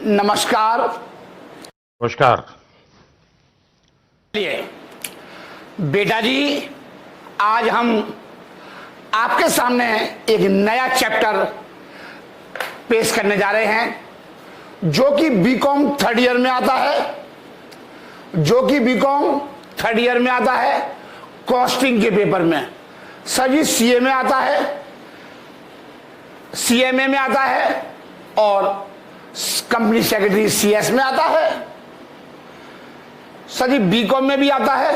नमस्कार। नमस्कार। बेटा जी, आज हम आपके सामने एक नया चैप्टर पेश करने जा रहे हैं जो कि बीकॉम थर्ड ईयर में आता है, कॉस्टिंग के पेपर में। सर जी सीए में आता है, सीएमए में आता है और कंपनी सेक्रेटरी सीएस में आता है। सर जी बीकॉम में भी आता है।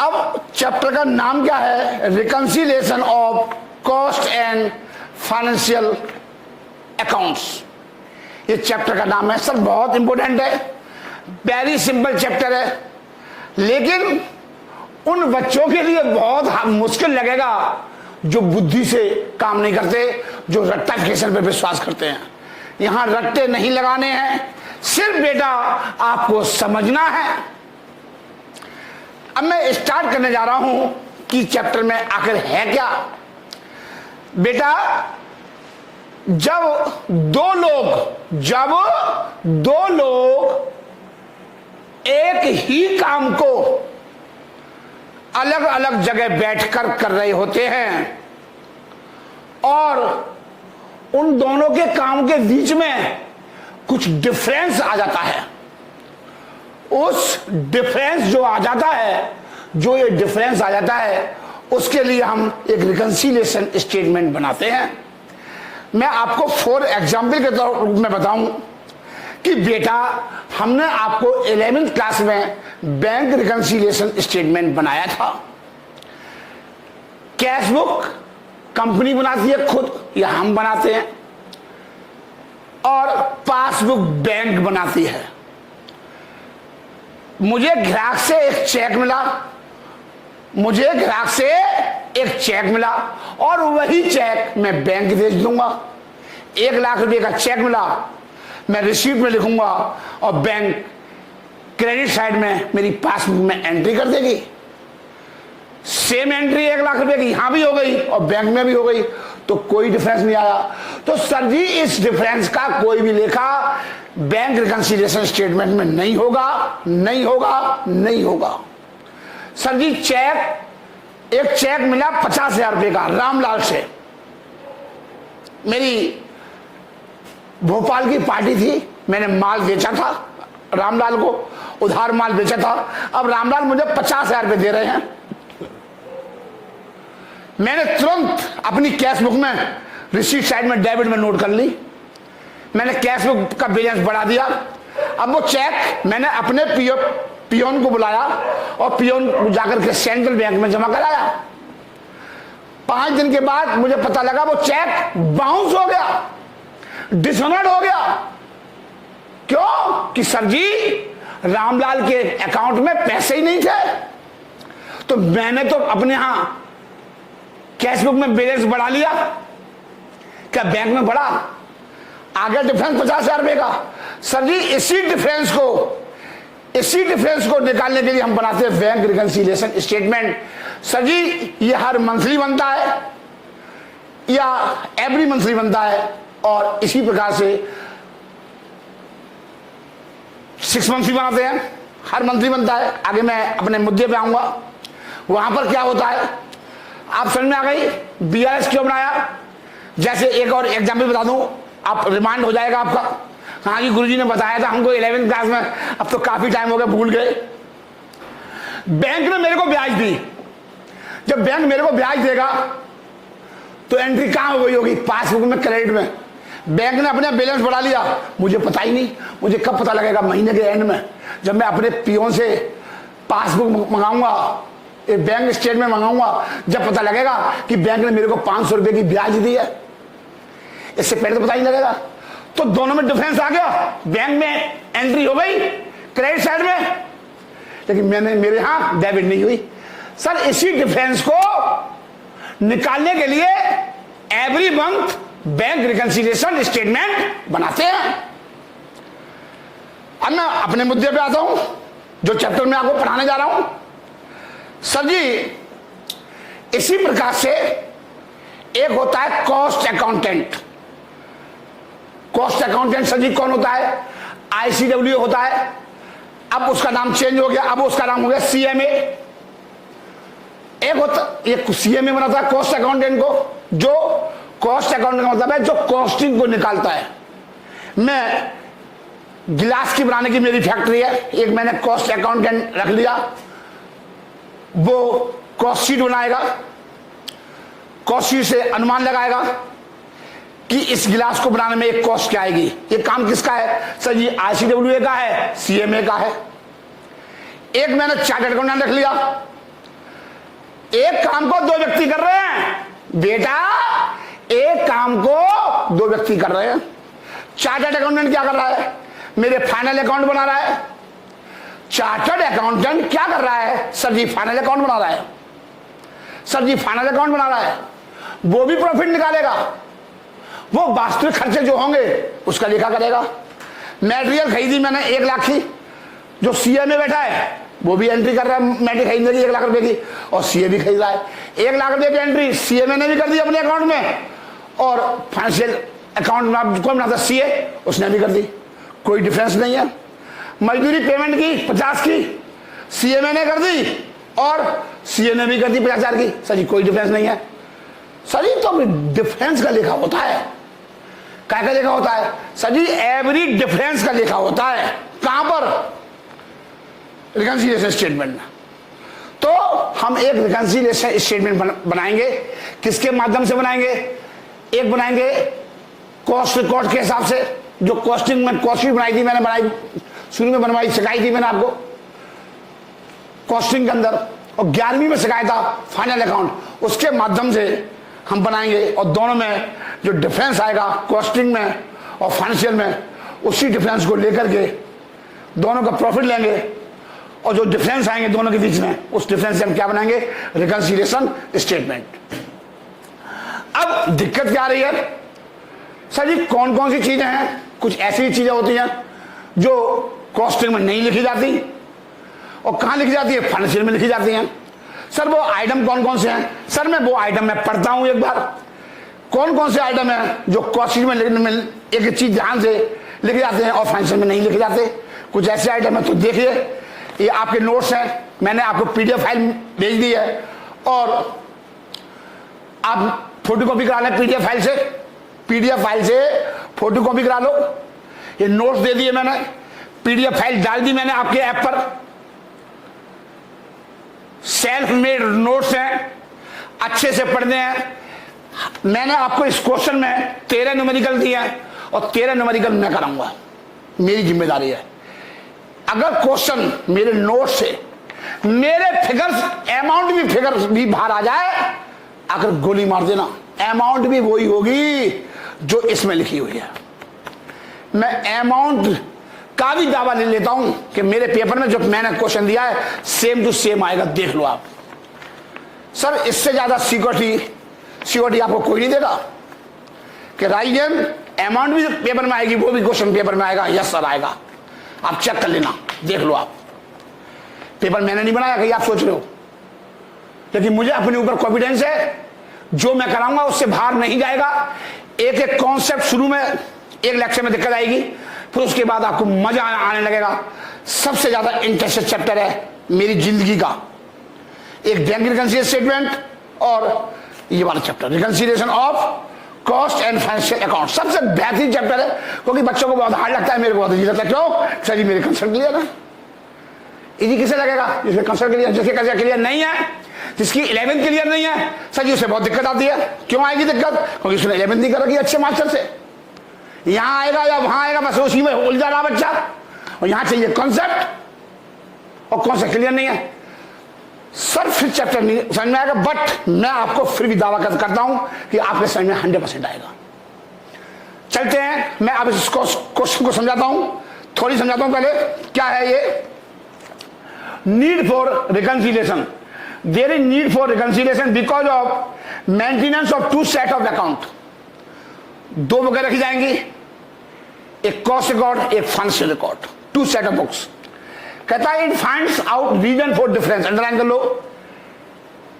अब चैप्टर का नाम क्या है? Reconciliation of cost and financial accounts. ये चैप्टर का नाम है। सर बहुत इंपॉर्टेंट है, वेरी सिंपल चैप्टर है, लेकिन उन बच्चों के लिए बहुत मुश्किल लगेगा जो बुद्धि से काम नहीं करते, जो रट्टाफिकेशन पे विश्वास करते हैं। यहां रट्टे नहीं लगाने हैं, सिर्फ बेटा आपको समझना है। अब मैं स्टार्ट करने जा रहा हूं कि चैप्टर में आखिर है क्या। बेटा, जब दो लोग एक ही काम को अलग अलग जगह बैठकर कर रहे होते हैं और उन दोनों के काम के बीच में कुछ डिफरेंस आ जाता है, उस डिफरेंस जो आ जाता है उसके लिए हम एक रिकंसिलिएशन स्टेटमेंट बनाते हैं। मैं आपको 4 एग्जाम्पल के तौर में बताऊं कि बेटा, हमने आपको 11th क्लास में बैंक रिकंसिलिएशन स्टेटमेंट बनाया था। कैश बुक कंपनी बनाती है खुद या हम बनाते हैं, और पासबुक बैंक बनाती है। मुझे ग्राहक से एक चेक मिला और वही चेक मैं बैंक भेज दूंगा। 1 लाख रुपए का चेक मिला, मैं रिसीप्ट में लिखूंगा और बैंक क्रेडिट साइड में मेरी पासबुक में एंट्री कर देगी। सेम एंट्री 1 लाख रुपए की यहां भी हो गई और बैंक में भी हो गई, तो कोई डिफरेंस नहीं आया। तो सर जी इस डिफरेंस का कोई भी लेखा बैंक रिकंसिलिएशन स्टेटमेंट में नहीं होगा। सर जी एक चेक मिला 50,000 रुपए का रामलाल से। मेरी भोपाल की पार्टी थी, मैंने माल बेचा था रामलाल को, उधार माल बेचा था। अब रामलाल मुझे 50,000 रुपए दे रहे हैं। मैंने तुरंत अपनी कैश बुक में रिसीट साइड में डेबिट में नोट कर ली। मैंने कैश बुक का बैलेंस बढ़ा दिया। अब वो चेक मैंने अपने पियोन को बुलाया और पियोन जाकर के सेंट्रल बैंक में जमा कराया। 5 दिन के बाद मुझे पता लगा वो चेक बाउंस हो गया, डिसऑनर्ड हो गया। क्यों? कि सर जी रामलाल के अकाउंट में पैसे ही नहीं थे। तो मैंने तो अपने यहां कैश बुक में बैलेंस बढ़ा लिया, क्या बैंक में बढ़ा? आगे डिफरेंस 50,000 रुपए का। सर जी इसी डिफरेंस को निकालने के लिए हम बनाते हैं बैंक रिकंसिलिएशन स्टेटमेंट। सर जी ये हर मंथली बनता है या एवरी मंथली बनता है, और इसी प्रकार से 6 मंथली बनाते हैं, हर मंथली बनता है। आगे मैं अपने मुद्दे पे आऊंगा। वहां पर क्या होता है आप समझ में आ गई? बीआरएस क्यों बनाया? जैसे एक और एग्जाम्पल बता दूं, आप रिमाइंड हो जाएगा आपका। हाँ जी गुरुजी ने बताया था हमको 11th क्लास में, अब तो काफी टाइम हो गया, भूल गए। बैंक ने मेरे को ब्याज दी। जब बैंक मेरे को ब्याज देगा तो एंट्री कहां हो गई होगी? पासबुक में, क्रेडिट में। बैंक ने अपने बैलेंस बढ़ा लिया, मुझे पता ही नहीं। मुझे कब पता लगेगा? महीने के एंड में, जब मैं अपने पियोन से पासबुक मंगाऊंगा, एक बैंक स्टेटमेंट मंगाऊंगा, जब पता लगेगा कि बैंक ने मेरे को 500 रुपए की ब्याज दी है। इससे पहले तो पता ही लगेगा। तो दोनों में डिफरेंस आ गया। बैंक में एंट्री हो गई क्रेडिट साइड में, लेकिन मेरे यहां डेबिट नहीं हुई। सर इसी डिफरेंस को निकालने के लिए every month bank reconciliation statement बनाते हैं। अब मैं अपने मुद्दे पे आता हूं, जो चैप्टर में आपको पढ़ाने जा रहा हूं। सर जी इसी प्रकार से एक होता है कॉस्ट कॉस्ट अकाउंटेंट सर जी कौन होता है? ICWA होता है। अब उसका नाम चेंज हो गया, अब उसका नाम हो गया CMA। एक होता ये CMA बनाता है कॉस्ट अकाउंटेंट को, जो कॉस्ट अकाउंटेंट का मतलब है जो कॉस्टिंग को निकालता है। मैं गिलास की बनाने की मेरी फैक्ट्री है, एक मैंने कॉस्ट अकाउंटेंट रख लिया, वो कॉस्ट शीट बनाएगा, कॉस्ट शीट से अनुमान लगाएगा कि इस गिलास को बनाने में एक कॉस्ट क्या आएगी। ये काम किसका है? सर जी ICWA का है, CMA का है। एक मैंने चार्टर्ड अकाउंटेंट रख लिया, एक काम को 2 व्यक्ति कर रहे हैं बेटा, एक काम को 2 व्यक्ति कर रहे हैं। चार्टर्ड अकाउंटेंट क्या कर रहा है? मेरे फाइनल अकाउंट बना रहा है। चार्टर्ड अकाउंटेंट क्या कर रहा है? सर जी फाइनल अकाउंट बना रहा है। सर जी फाइनल अकाउंट बना रहा है, वो भी प्रॉफिट निकालेगा, वो वास्तविक खर्चे जो होंगे उसका लेखा करेगा। मटेरियल खरीदी मैंने 1 लाख की, जो CMA बैठा है वो भी एंट्री कर रहा है मटेरियल खरीदने की 1 लाख रुपए की, और CA भी खरीद रहा है। 1 लाख रुपए की एंट्री CMA ने भी कर दी अपने अकाउंट में, और फाइनेंशियल अकाउंट कौन बनाता? CA, उसने भी कर दी। कोई डिफरेंस नहीं है। मजदूरी पेमेंट की 50 की CMA ने कर दी और CA ने भी कर दी 50,000 की। सर जी कोई डिफरेंस नहीं है। सर जी तो डिफरेंस का लेखा होता है। क्या का लेखा होता है? सर जी एवरी डिफरेंस का लेखा होता है। कहां पर? रिकंसिलिएशन स्टेटमेंट में। तो हम एक रिकंसिलिएशन स्टेटमेंट बनाएंगे। किसके माध्यम से बनाएंगे? एक बनाएंगे कॉस्ट रिकॉर्ड के हिसाब से, जो कॉस्टिंग में कॉस्ट भी बनाई थी मैंने, बनाई शुरू में बनवाई, सिखाई थी मैंने आपको कॉस्टिंग के अंदर, और 11वीं में सिखाया था फाइनल अकाउंट, उसके माध्यम से हम बनाएंगे। और दोनों में जो डिफरेंस आएगा कॉस्टिंग में और फाइनेंशियल में, उसी डिफरेंस को लेकर के दोनों का प्रॉफिट लेंगे, और जो डिफरेंस आएंगे दोनों के बीच में, उस डिफरेंस से हम क्या बनाएंगे? Reconciliation statement. अब दिक्कत क्या आ रही है? सर जी कौन कौन सी चीजें हैं? कुछ ऐसी चीजें होती हैं जो कॉस्टिंग में नहीं लिखी जाती, और कहां लिखी जाती है? फाइनेंशियल में लिखी जाती हैं। सर वो आइटम कौन कौन से हैं? सर मैं वो आइटम में पढ़ता हूं एक बार, कौन कौन से आइटम हैं जो कॉस्टिंग में लिखने में एक चीज ध्यान से लिखे जाते हैं और फाइनेंशियल में नहीं लिखे जाते। कुछ ऐसे आइटम है, तो देखिए ये आपके नोट्स हैं, मैंने आपको PDF फाइल भेज दी है, और आप फोटोकॉपी करा लें PDF फाइल से, PDF फाइल से फोटोकॉपी करा लो। ये नोट्स दे दिए मैंने, PDF फाइल डाल दी मैंने आपके ऐप पर, सेल्फ मेड नोट्स हैं, अच्छे से पढ़ने हैं। मैंने आपको इस क्वेश्चन में 13 न्यूमेरिकल दिए हैं, और 13 न्यूमेरिकल मैं कराऊंगा, मेरी जिम्मेदारी है। अगर क्वेश्चन मेरे नोट से मेरे फिगर्स फिगर्स भी बाहर आ जाए, अगर गोली मार देना, अमाउंट भी वही होगी जो इसमें लिखी हुई है। मैं अमाउंट का भी दावा ले लेता हूं कि मेरे पेपर में जो मैंने क्वेश्चन दिया है सेम टू सेम आएगा, देख लो आप। सर इससे ज्यादा सिक्योरिटी आपको कोई नहीं देगा कि राइजन अमाउंट भी पेपर में आएगी, वो भी क्वेश्चन पेपर में आएगा। यस सर आएगा, आप चेक कर लेना, देख लो आप। पेपर मैंने नहीं बनाया, कहीं आप सोच रहे हो, लेकिन मुझे अपने ऊपर कॉन्फिडेंस है, जो मैं कराऊंगा उससे बाहर नहीं जाएगा। एक एक कॉन्सेप्ट शुरू में एक लेक्चर में दिक्कत आएगी, फिर उसके बाद आपको मजा आने लगेगा। सबसे ज्यादा इंटरेस्टेड चैप्टर है मेरी जिंदगी का, एक बैंक रिकंसिलिएशन स्टेटमेंट और ये वाला chapter reconciliation of cost and financial account. सबसे बेहतरीन चैप्टर है, क्योंकि बच्चों को बहुत हार्ड लगता है, मेरे को बहुत इजी लगता है। क्यों? सर जी मेरे कंसेप्ट क्लियर है। इजी किसे लगेगा? जिसके कंसेप्ट क्लियर, जिसके कंसेप्ट क्लियर नहीं है, जिसकी 11th क्लियर नहीं है, सर जी उसे बहुत दिक्कत आती है। क्यों आएगी दिक्कत? क्योंकि उसने 11th नहीं कर रखी अच्छे मास्टर से। यहां आएगा या वहां आएगा, बस उसी में उलझा रहा बच्चा, और यहां चाहिए कॉन्सेप्ट, और कॉन्सेप्ट क्लियर नहीं है, सर फिर चैप्टर नहीं समझ में आएगा। बट मैं आपको फिर भी दावा करता हूं कि आपके समझ में 100% आएगा। चलते हैं, मैं अब इस क्वेश्चन को समझाता हूं, थोड़ी समझाता हूं। पहले क्या है ये need for reconciliation? There is need for reconciliation because of maintenance of 2 set of account. 2 बुकें रखी जाएंगी, एक कॉस्ट रिकॉर्ड, एक financial record, 2 set of books. कहता है it finds out reason for difference, underline कर लो,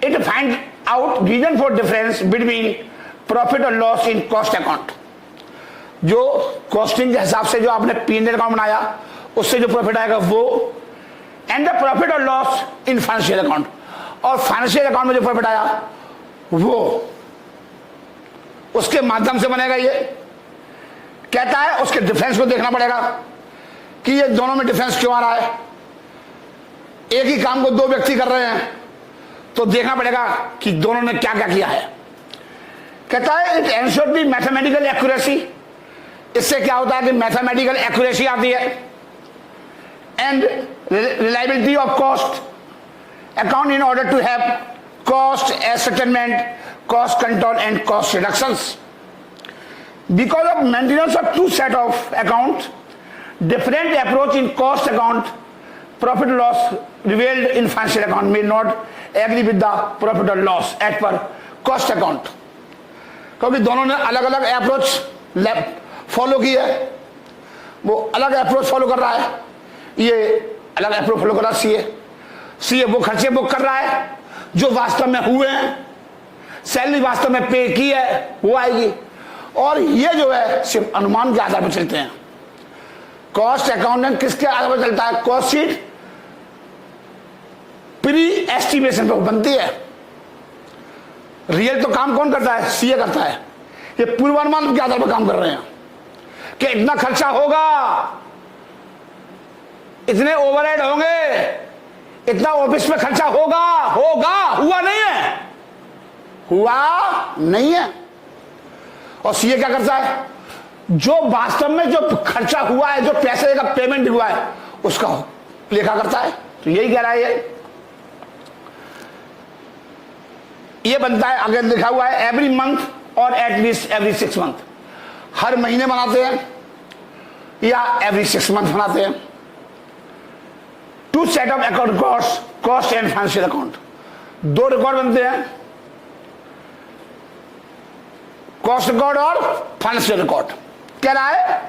it find out reason for difference between profit और लॉस इन कॉस्ट अकाउंट। जो कॉस्टिंग के हिसाब से जो आपने P&L अकाउंट बनाया उससे जो प्रॉफिट आएगा वो, एंड द प्रॉफिट और लॉस इन फाइनेंशियल अकाउंट, और फाइनेंशियल अकाउंट में जो प्रॉफिट आया वो उसके माध्यम से बनेगा। ये कहता है उसके डिफरेंस को देखना पड़ेगा कि ये दोनों में डिफरेंस क्यों आ रहा है। एक ही काम को दो व्यक्ति कर रहे हैं तो देखना पड़ेगा कि दोनों ने क्या क्या किया है। कहता है it ensures the mathematical accuracy, इससे क्या होता है कि मैथमेटिकल एक्यूरेसी आती है, and reliability of cost account in order to have cost ascertainment, cost control and cost reductions. Because of maintenance of two set of account, different approach in cost account, profit loss revealed in financial account may not agree with the profit or loss as per cost account। क्योंकि दोनों ने अलग अलग approach follow की है, वो अलग approach follow कर रहा है, ये अलग अप्रोच फॉलो कर रहा है। सीए वो खर्चे बुक कर रहा है जो वास्तव में हुए हैं, सैलरी वास्तव में पे की है वो आएगी, और ये जो है सिर्फ अनुमान के आधार पर चलते हैं। कॉस्ट अकाउंटेंट किसके आधार पर चलता है? कॉस्ट शीट प्री एस्टिमेशन पर बनती है। रियल तो काम कौन करता है? सीए करता है। ये पूर्वानुमान के आधार पर काम कर रहे हैं कि इतना खर्चा होगा, इतने ओवरहेड होंगे, इतना ऑफिस में खर्चा होगा, हुआ नहीं है, और सीए क्या करता है? जो वास्तव में जो खर्चा हुआ है, जो पैसे का पेमेंट हुआ है, उसका लेखा करता है। तो यही कह रहा है ये बनता है। आगे लिखा हुआ है एवरी मंथ और एटलीस्ट एवरी 6 मंथ, हर महीने बनाते हैं या एवरी 6 मंथ बनाते हैं। Two set of account cost and financial account, दो रिकॉर्ड बनते हैं, कॉस्ट रिकॉर्ड और फाइनेंशियल रिकॉर्ड। कह रहा है,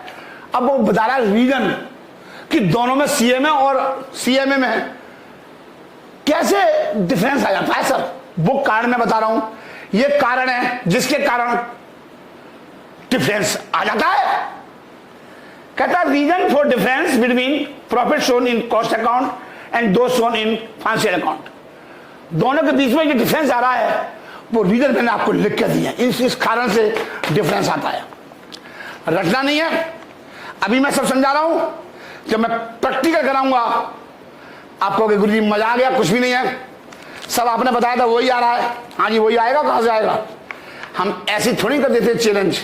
अब वो बता रहा है रीजन कि दोनों में सीएमए और सीएमए में कैसे डिफरेंस आ जाता है। सर वो कारण मैं बता रहा हूं, ये कारण है जिसके कारण डिफरेंस आ जाता है। कहता है reason for difference between profit shown in cost account and though shown in financial account, दोनों के बीच में जो डिफरेंस आ रहा है वो रीजन मैंने आपको लिख के दिया। इस कारण से डिफरेंस आता है, रटना नहीं है। अभी मैं सब समझा रहा हूं, जब मैं प्रैक्टिकल कराऊंगा आपको कि गुरुजी मजा आ गया, कुछ भी नहीं है, सब आपने बताया था वही आ रहा है। हाँ जी वही आएगा, कहां से आएगा? हम ऐसी थोड़ी कर देते चैलेंज।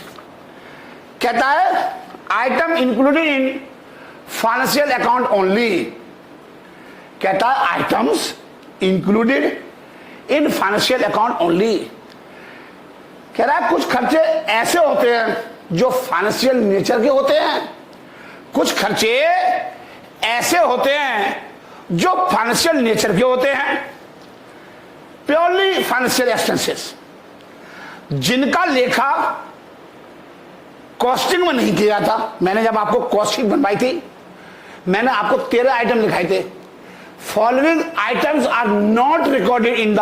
कहता है item included in financial account only, कहता है items included in financial account only. कह रहा है कुछ खर्चे ऐसे होते हैं जो फाइनेंशियल नेचर के होते हैं, कुछ खर्चे ऐसे होते हैं जो फाइनेंशियल नेचर के होते हैं, प्योरली फाइनेंशियल एक्सपेंसेस, जिनका लेखा कॉस्टिंग में नहीं किया था। मैंने जब आपको कॉस्टिंग बनवाई थी, मैंने आपको 13 आइटम लिखाए थे। Following items are not recorded in the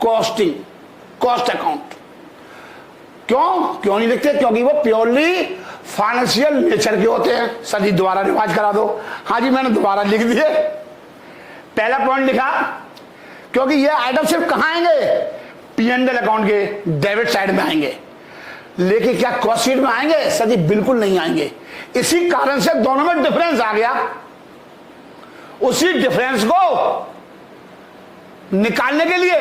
cost account. क्यों नहीं लिखते? क्योंकि वो प्योरली फाइनेंशियल नेचर के होते हैं। सर जी दोबारा रिवाज करा दो। हाँ जी मैंने दोबारा लिख दिए। पहला पॉइंट लिखा क्योंकि ये आइटम सिर्फ कहां आएंगे? P&L अकाउंट के डेबिट साइड में आएंगे, लेकिन क्या कॉस्ट शीट में आएंगे? सर जी बिल्कुल नहीं आएंगे। इसी कारण से दोनों में डिफरेंस आ गया। उसी डिफरेंस को निकालने के लिए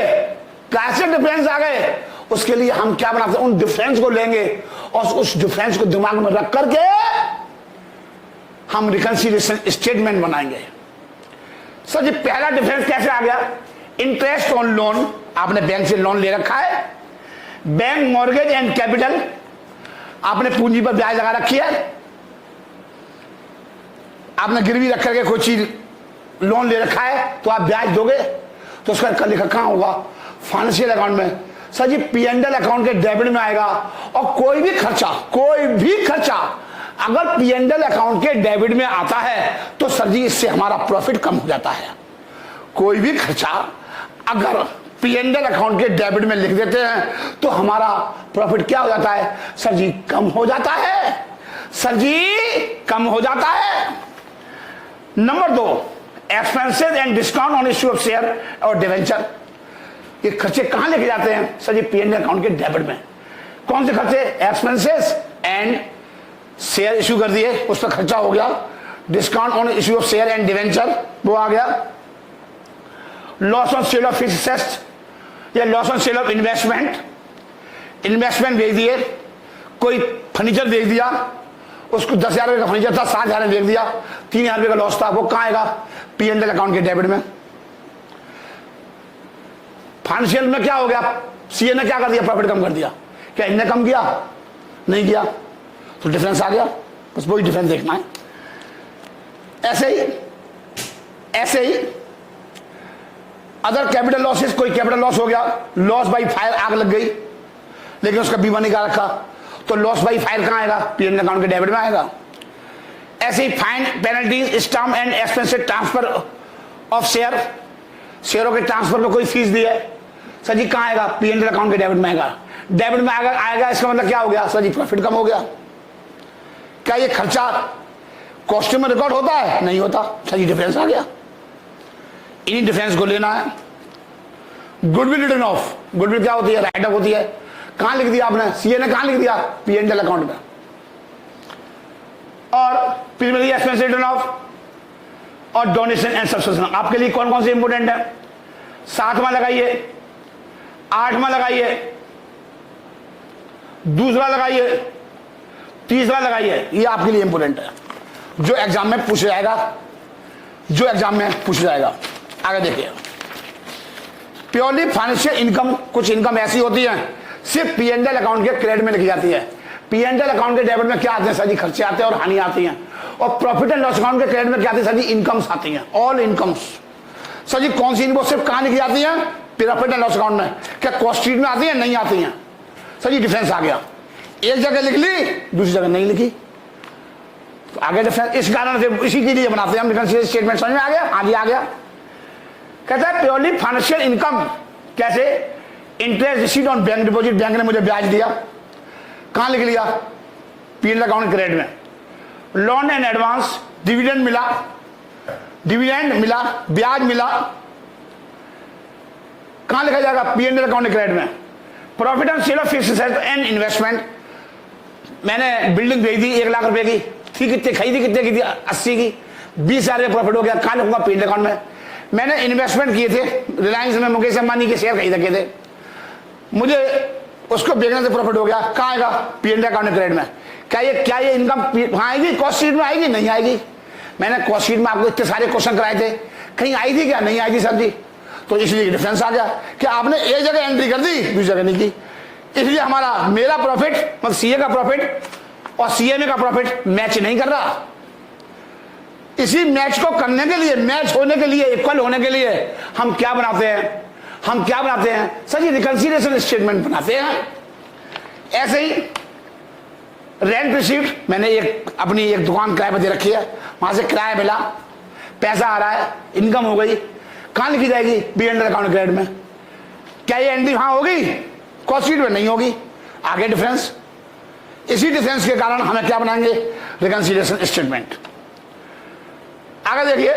कैसे डिफरेंस आ गए, उसके लिए हम क्या बनाते हैं? उन डिफरेंस को लेंगे और उस डिफरेंस को दिमाग में रख करके हम रिकंसिलिएशन स्टेटमेंट बनाएंगे। सर जी पहला डिफरेंस कैसे आ गया? इंटरेस्ट ऑन लोन, आपने बैंक से लोन ले रखा है, बैंक मॉर्गेज एंड कैपिटल, आपने पूंजी पर ब्याज लगा रखी है, आपने गिरवी रख करके कोई चीज लोन ले रखा है तो आप ब्याज दोगे, तो उसका लिखा कहां होगा? फाइनेंशियल अकाउंट में। सर जी P&L अकाउंट के डेबिट में आएगा। और कोई भी खर्चा अगर P&L अकाउंट के डेबिट में आता है तो सर जी इससे हमारा प्रॉफिट कम हो जाता है। कोई भी खर्चा अगर P&L अकाउंट के डेबिट में लिख देते हैं तो हमारा प्रॉफिट क्या हो जाता है? सर जी कम हो जाता है। सर जी कम हो जाता है। Number 2, expenses and discount on issue of share और डिवेंचर। ये खर्चे कहां लेके जाते हैं सर जी? पीएनएल अकाउंट के डेबिट में। कौन से खर्चे? एक्सपेंसेस एंड शेयर इश्यू कर दिए, उस पर खर्चा हो गया। Discount on issue of share and debenture वो आ गया। Loss on sale of fixed assets या loss on sale of investment, investment बेच दिए, कोई फर्नीचर बेच दिया, उसको 10,000 रुपये का फर्नीचर था 7,000 में बेच दिया, 3,000 रुपये का लॉस था, वो कहाँ आएगा? पीएनएल अकाउंट के डेबिट में। फाइनेंशियल में क्या हो गया? सीए ने क्या कर दिया? प्रॉफिट कम कर दिया। क्या इनने कम किया? नहीं किया, तो डिफरेंस आ गया। बस वही डिफरेंस देखना है। ऐसे ही अदर कैपिटल लॉसेस, कोई कैपिटल लॉस हो गया, लॉस बाई फायर, आग लग गई लेकिन उसका बीमा नहीं करा रखा, तो लॉस बाई फायर कहां आएगा? पीएनएल अकाउंट के डेबिट में आएगा। ऐसे ही fine, penalties, stamp and expenses transfer of share, शेयरों के ट्रांसफर पर कोई फीस दी है सर जी, कहां आएगा? पीएनएल अकाउंट के डेबिट में आएगा। डेबिट में आएगा, इसका मतलब क्या हो गया सर जी? प्रॉफिट कम हो गया। क्या ये खर्चा कॉस्ट में रिकॉर्ड होता है? नहीं होता सर जी, डिफरेंस आ गया। इन्हीं डिफरेंस को लेना है। गुडविल रिटर्न ऑफ, गुडविल क्या होती है? राइट ऑफ होती है। कहां लिख दिया आपने? सीए ने कहां लिख दिया? पीएनएल अकाउंट में। और प्राइमरी एक्सपेंस रिटर्न ऑफ और डोनेशन एंड सब्सक्रिप्शन आपके लिए कौन कौन से इंपोर्टेंट है? 7वां लगाइए, 8वां लगाइए, दूसरा लगाइए, तीसरा लगाइए। ये आपके लिए इंपोर्टेंट है, जो एग्जाम में पूछ जाएगा, जो एग्जाम में पूछ जाएगा। आगे देखिए, प्योरली फाइनेंशियल इनकम, कुछ इनकम ऐसी होती है सिर्फ पीएनएल अकाउंट के क्रेडिट में लिखी जाती है। पीएनएल अकाउंट के डेबिट में क्या आते हैं सर जी? खर्चे आते हैं और हानि आती हैं। और प्रॉफिट एंड लॉस अकाउंट के क्रेडिट में क्या आती है सर जी? इनकम्स आती हैं, ऑल इनकम्स। सर जी कौन सी इनकम सिर्फ कहां लिखी जाती है? प्रॉफिट एंड लॉस अकाउंट में। क्या कॉस्ट शीट में आती है? नहीं आती हैं सर जी, डिफरेंस आ गया। एक जगह लिख ली, दूसरी जगह नहीं लिखी, तो आगे डिफरेंस। इस कारण से इसी के लिए बनाते हैं हम रिकंसिलिएशन स्टेटमेंट। समझ में आ गया? हाँ जी आ गया। कहता है प्योरली फाइनेंशियल इनकम, कैसे? Interest received on bank deposit, bank ने मुझे ब्याज दिया, कहां लिख लिया? पीएनएल अकाउंट क्रेडिट में। लोन एंड एडवांस, डिविडेंड मिला, ब्याज मिला, कहां लिखा जाएगा? पीएनएल अकाउंट क्रेडिट में। Profit on sale of fixed assets and investment, मैंने बिल्डिंग भेज दी 1 लाख रुपए की थी, कितने खरीदी? कितने की थी? 80 की। 20,000 रुपये प्रॉफिट हो गया, कहां लिखूंगा? पीएनएल अकाउंट में। मैंने इन्वेस्टमेंट किए थे, रिलायंस में मुकेश अंबानी के शेयर खरीद रखे थे, मुझे उसको बेचने से प्रॉफिट हो गया, कहां आएगा? पीएनएल अकाउंट क्रेडिट में। क्या ये इनकम वहां आएगी? कॉस्ट शीट में आएगी? नहीं आएगी। मैंने कॉस्ट शीट में आपको इतने सारे क्वेश्चन कराए थे, कहीं आई थी क्या? नहीं आई थी सर जी, तो इसलिए डिफरेंस आ गया कि आपने एक जगह एंट्री कर दी, दूसरी जगह नहीं की। इसलिए मेरा प्रॉफिट मतलब सीए का प्रॉफिट और सीएमए का प्रॉफिट मैच नहीं कर रहा। इसी मैच को करने के लिए, मैच होने के लिए, इक्वल होने के लिए हम क्या बनाते हैं? सर जी रिकंसिलिएशन स्टेटमेंट बनाते हैं। ऐसे ही रेंट रिसीव्ड, मैंने अपनी एक दुकान किराए पर दे रखी है, वहां से किराया मिला, पैसा आ रहा है, इनकम हो गई, कहां लिखी जाएगी? पीएनएल अकाउंट क्रेडिट में। क्या ये एंट्री वहां होगी? कॉस्ट शीट में नहीं होगी। आगे डिफरेंस, इसी डिफरेंस के कारण हमें क्या बनाएंगे? Reconciliation statement. आगे देखिए,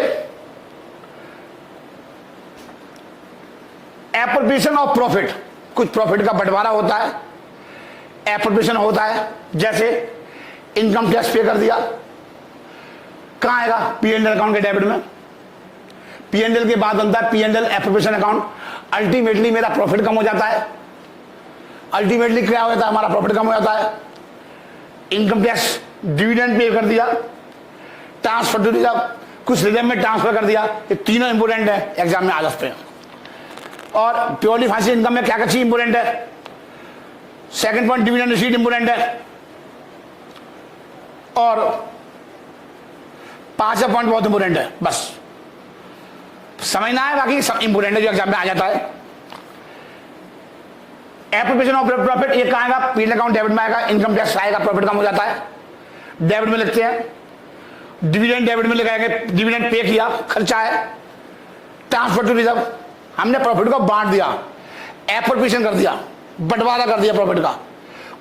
एप्रोप्रिएशन ऑफ प्रॉफिट, कुछ प्रॉफिट का बंटवारा होता है, एप्रोप्रिएशन होता है। जैसे इनकम टैक्स पे कर दिया, कहां आएगा? पीएनएल अकाउंट के डेबिट में। पीएनएल के बाद बनता है पीएनएल एप्रोप्रिएशन अकाउंट। अल्टीमेटली मेरा प्रॉफिट कम हो जाता है, अल्टीमेटली क्या होता है? हमारा प्रॉफिट कम हो जाता है। इनकम टैक्स, डिविडेंड पे कर दिया, ट्रांसफर टू रिजर्व, कुछ रिजर्व में ट्रांसफर कर दिया। ये तीनों इंपोर्टेंट है, एग्जाम में आ सकते हैं। और प्योरली फाइनेंशियल इनकम में क्या चीज इंपोर्टेंट है? Second point dividend receipt important है, और 5वां पॉइंट बहुत इंपोर्टेंट है। बस समझना है, बाकी सब इंपोर्टेंट है जो एग्जाम में आ जाता है। एप्रोप्रिएशन ऑफ प्रॉफिट, ये कहां आएगा? पीएनएल अकाउंट डेबिट में आएगा। इनकम टैक्स आएगा, प्रॉफिट कम हो जाता है, डेबिट में लिखते हैं। डिविडेंड डेबिट में लिखाएंगे, डिविडेंड पे किया, खर्चा है। ट्रांसफर टू रिजर्व, हमने प्रॉफिट को बांट दिया, एप्रोप्रिएशन कर दिया, बंटवारा कर दिया प्रॉफिट का,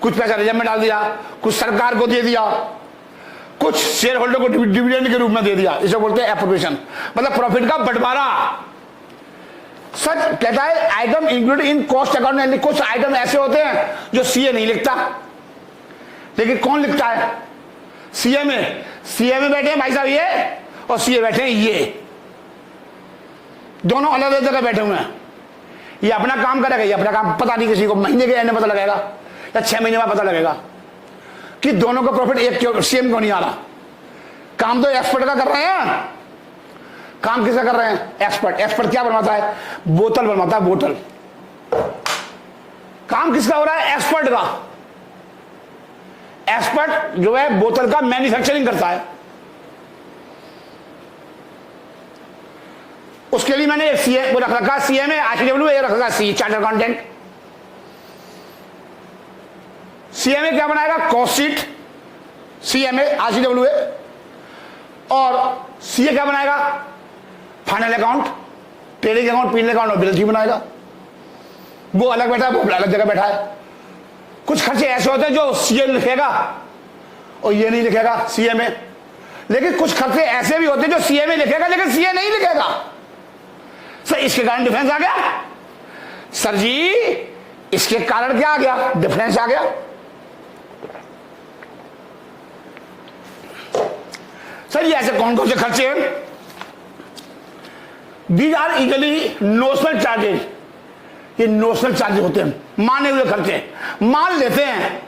कुछ पैसा रिजर्व में डाल दिया, कुछ सरकार को दे दिया, कुछ शेयर होल्डर को डिविडेंड के रूप में दे दिया, इसे बोलते हैं एप्रोप्रिएशन, मतलब प्रॉफिट का बंटवारा। सच कहता है item include in cost account. कुछ आइटम ऐसे होते हैं जो सीए नहीं लिखता, लेकिन कौन लिखता है? सीए में। सीए में बैठे हैं भाई साहब ये, और सीए बैठे हैं ये, दोनों अलग अलग जगह बैठे हुए हैं। ये अपना काम करेगा, ये अपना काम, पता नहीं किसी को महीने के एंड में पता लगेगा या 6 महीने में पता लगेगा कि दोनों का प्रॉफिट एक क्यों सेम क्यों नहीं आ रहा। काम तो एक्सपर्ट का कर रहे हैं। काम किसका कर रहे हैं? एक्सपर्ट। एक्सपर्ट क्या बनवाता है? बोतल बनवाता है, बोतल। काम किसका हो रहा है? एक्सपर्ट का। एक्सपर्ट जो है बोतल का मैन्युफैक्चरिंग करता है। उसके लिए मैंने सीए वो रख रखा, सीए में आईसीडब्ल्यू रख रखा, सी चार्टर अकाउंटेंट। सीए में क्या बनाएगा? कॉस्ट शीट, सीए में आईसीडब्ल्यू, और सीए क्या बनाएगा? Final account, trading account, PNL account और बिल बनाएगा। वो अलग बैठा है, वो अलग जगह बैठा है। कुछ खर्चे ऐसे होते हैं जो सीए लिखेगा और ये नहीं लिखेगा सीए में, लेकिन कुछ खर्चे ऐसे भी होते हैं जो सीए में लिखेगा लेकिन सीए नहीं लिखेगा। सर इसके कारण डिफरेंस आ गया। सर जी इसके कारण क्या आ गया? डिफरेंस आ गया। सर ये ऐसे कौन कौन से खर्चे हैं? These are equally notional charges. ये नोशनल चार्जेस होते हैं, माने हुए खर्चे। मान लेते हैं।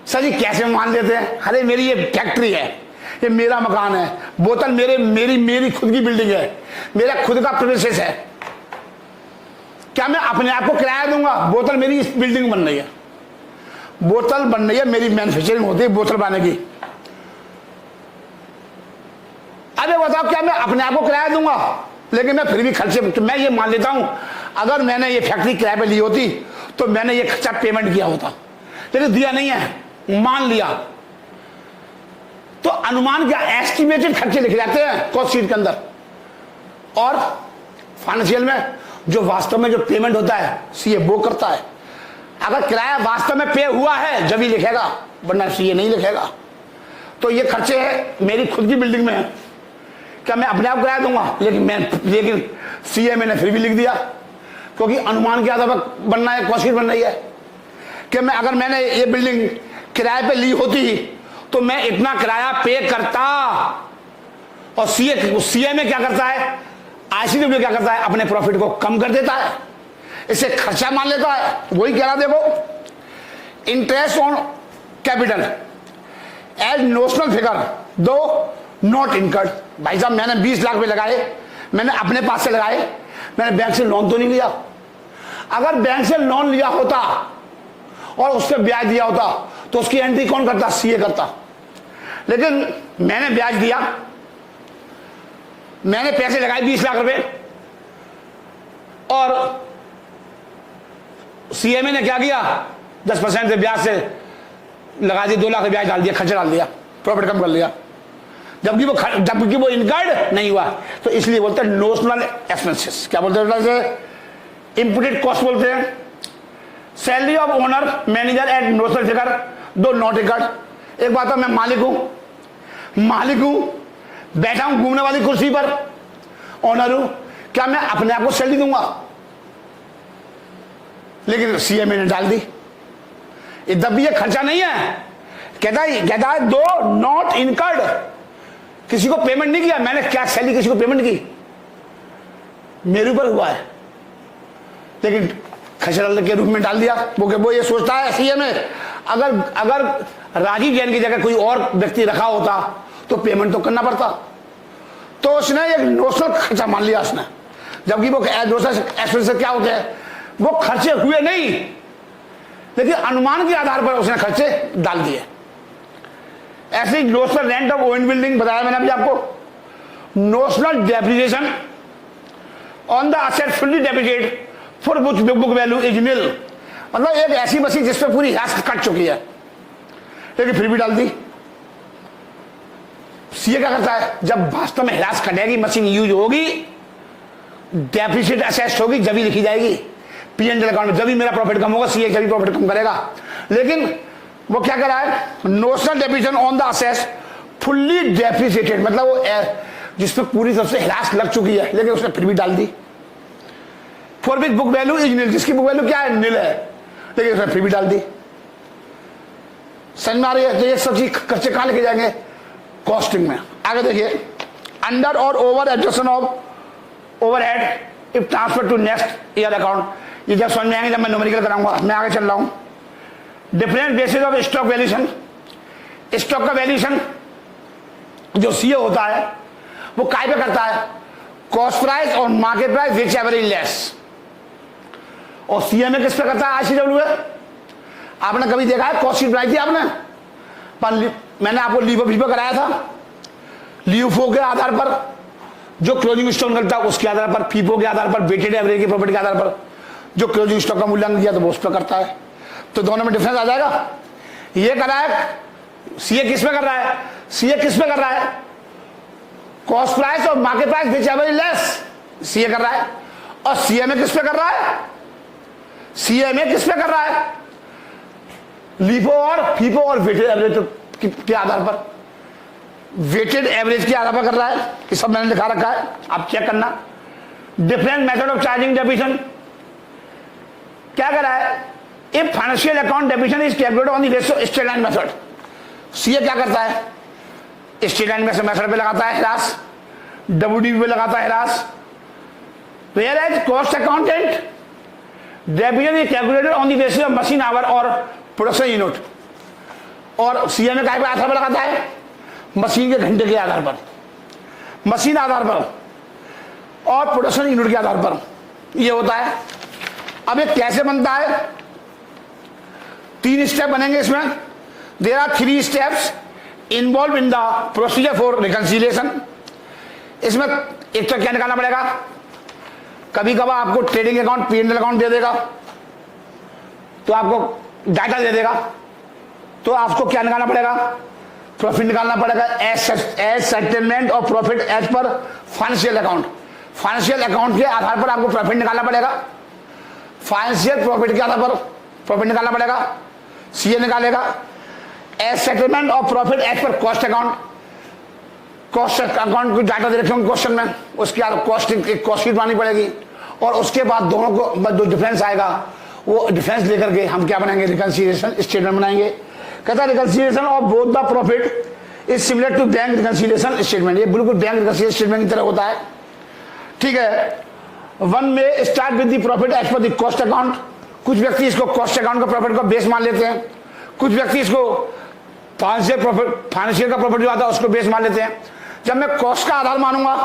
सर जी कैसे मान लेते हैं? अरे मेरी ये फैक्ट्री है, ये मेरा मकान है, बोतल मेरी खुद की बिल्डिंग है, मेरा खुद का प्रेमिसेस है। क्या मैं अपने आप को किराया दूंगा? बोतल मेरी इस बिल्डिंग बन रही है, बोतल बन रही है, मेरी मैन्युफैक्चरिंग होती है बोतल बनाने की। अरे बताओ क्या मैं अपने आप को किराया दूंगा? लेकिन मैं फिर भी खर्चे, तो मैं ये मान लेता हूं अगर मैंने ये फैक्ट्री किराए पे ली होती तो मैंने ये खर्चा पेमेंट किया होता, लेकिन दिया नहीं है, मान लिया। तो अनुमान क्या? एस्टिमेटेड खर्चे लिखे जाते हैं कॉस्ट शीट के अंदर, और फाइनेंशियल में जो वास्तव में जो पेमेंट होता है सीए वो करता है। अगर किराया वास्तव में पे हुआ है जब ही लिखेगा, वरना सीए नहीं लिखेगा। तो ये खर्चे है मेरी खुद की बिल्डिंग में है, क्या मैं अपने आप किराया दूंगा? लेकिन सीए मैंने फिर भी लिख दिया, क्योंकि अनुमान क्या था बनना है, कॉस्ट शीट बन रही है कि मैं अगर मैंने ये बिल्डिंग किराए पे ली होती तो मैं इतना किराया पे करता। और सीए में क्या करता है? आईसीडब्ल्यू क्या करता है? अपने प्रॉफिट को कम कर देता है, इसे खर्चा मान लेता है। वही कह रहा देखो, interest on capital as notional figure though not incurred. भाई साहब मैंने 20 लाख रुपए लगाए, मैंने अपने पास से लगाए, मैंने बैंक से लोन तो नहीं लिया। अगर बैंक से लोन लिया होता और उस पर ब्याज दिया होता तो उसकी एंट्री कौन करता? सीए करता। लेकिन मैंने ब्याज दिया, मैंने पैसे लगाए 20 लाख रुपए, और सीएमए ने क्या किया? 10% से ब्याज से लगा दिया, 2 लाख ब्याज डाल दिया, खर्चा डाल दिया, प्रॉफिट कम कर लिया, जबकि वो इनकर्ड नहीं हुआ। तो इसलिए बोलते हैं नोशनल एक्सपेंसेस। क्या बोलते हैं? इंपुटेड कॉस्ट बोलते हैं। Salary of owner manager eight notional figure though not incurred. एक बात है, मैं मालिक हूं, बैठा हूं घूमने वाली कुर्सी पर, ओनर हूं, क्या मैं अपने आप को सैलरी दूंगा? लेकिन सीएमए ने डाल दी, जब भी ये खर्चा नहीं है, कहता है दो नॉट इनकर्ड, किसी को पेमेंट नहीं किया मैंने। क्या सैलरी किसी को पेमेंट की? मेरे ऊपर हुआ है, लेकिन खर्चा के रूप में डाल दिया। वो ये सोचता है सीएमए अगर राजीव जैन की जगह कोई और व्यक्ति रखा होता तो पेमेंट तो करना पड़ता। तो उसने एक नोशनल खर्चा मान लिया उसने, जबकि वो नोशनल एक्सपेंस क्या होते हैं? वो खर्चे हुए नहीं, लेकिन अनुमान के आधार पर उसने खर्चे डाल दिए। ऐसे ही notional rent of own building बताया मैंने अभी आपको। Notional depreciation on the asset fully depreciate for which book value is nil. मतलब एक ऐसी मशीन जिसपे पूरी ह्रास कट चुकी है, लेकिन फिर भी डाल दी। सीए क्या करता है? जब वास्तव में ह्रास कटेगी, मशीन यूज होगी, डेप्रिसिएट असेस्ट होगी, जब ही लिखी जाएगी पीएनएल अकाउंट में। जब भी मेरा प्रॉफिट कम होगा, सीए जब प्रॉफिट कम करेगा। लेकिन वो क्या कर रहा है? Notional depreciation on the assets fully depreciated, मतलब वो जिसमें पूरी तरह से हिरास लग चुकी है लेकिन उसने फिर भी डाल दी। For which book value is nil, जिसकी बुक वैल्यू क्या है, नील है, लेकिन उसने फिर भी डाल दी। समझ में आ रही है? तो ये सब चीज खर्चे कहां लेके जाएंगे, कॉस्टिंग में। आगे देखिए, अंडर और over adjustment of overhead if transfer to next year account. ये जब समझ में आएंगे जब मैं न्यूमेरिकल कराऊंगा। मैं आगे चल रहा हूं। Different basis of stock valuation, stock का वैल्यूएशन जो सीए होता है वो काय पे करता है, कॉस्ट प्राइस और market price which ever is less. और सीए में किस पे करता है, आईसीडब्ल्यू है। आपने कभी देखा है कॉस्ट शीट बनाई थी आपने, पर मैंने आपको लीफो कराया था। लीफो के आधार पर जो क्लोजिंग स्टॉक निकलता है उसके आधार पर, फीफो के आधार पर, वेटेड एवरेज की प्रॉफिट के आधार पर जो क्लोजिंग स्टॉक का मूल्यांकन किया तो वो उस पर करता है। तो दोनों में डिफरेंस आ जाएगा। ये कर रहा है सीए, किस में कर रहा है, सीए किस में कर रहा है, कॉस्ट प्राइस और market price which ever is less, CA कर रहा है। और सीए में किस पे कर रहा है, सीए में किस पे कर रहा है, लीफो और फीफो और वेटेड एवरेज के आधार पर, वेटेड एवरेज के आधार पर कर रहा है। ये सब मैंने लिखा रखा है, आप चेक करना। Different method of charging depreciation क्या कर रहा है, if financial account depreciation is calculated on the basis of straight line method. CA क्या करता है, स्ट्रेट लाइन मेथड पे लगाता है हिरास, डब्ल्यूडीपी पे लगाता है हिरास। Whereas cost accountant depreciation is calculated on the basis of machine hour और प्रोडक्शन यूनिट। और सीए में काय पे आधार पर लगाता है, मशीन के घंटे के आधार पर, मशीन आधार पर और प्रोडक्शन यूनिट के आधार पर ये होता है। अब ये कैसे बनता है, 3 स्टेप बनेंगे इसमें। There are 3 steps involve in the procedure for reconciliation. इसमें एक तो क्या निकालना पड़ेगा, कभी कभार आपको ट्रेडिंग अकाउंट पीएनएल अकाउंट दे देगा तो आपको डाटा दे देगा, तो आपको क्या निकालना पड़ेगा, प्रॉफिट निकालना पड़ेगा as settlement of profit as per financial account. Financial account के आधार पर आपको प्रॉफिट निकालना पड़ेगा, फाइनेंशियल प्रॉफिट के आधार पर प्रॉफिट निकालना पड़ेगा, सीए निकालेगा। As settlement of profit as per cost account, cost account को डाटा दे रखे होंगे क्वेश्चन में, उसके बाद कॉस्ट शीट बनानी पड़ेगी। और उसके बाद दोनों को जो डिफरेंस आएगा वो डिफरेंस लेकर के हम क्या बनाएंगे, रिकंसिलिएशन स्टेटमेंट बनाएंगे। कहता है reconciliation of both the profit is similar to bank reconciliation statement. ये बिल्कुल बैंक रिकंसिलिएशन स्टेटमेंट की तरह होता है, ठीक है। वन में start with the profit as per the cost account. कुछ व्यक्ति इसको कॉस्ट अकाउंट का प्रॉफिट का बेस मान लेते हैं, कुछ व्यक्ति इसको फाइनेंशियल का प्रॉफिट जो आता है उसको बेस मान लेते हैं। जब मैं कॉस्ट का आधार मानूंगा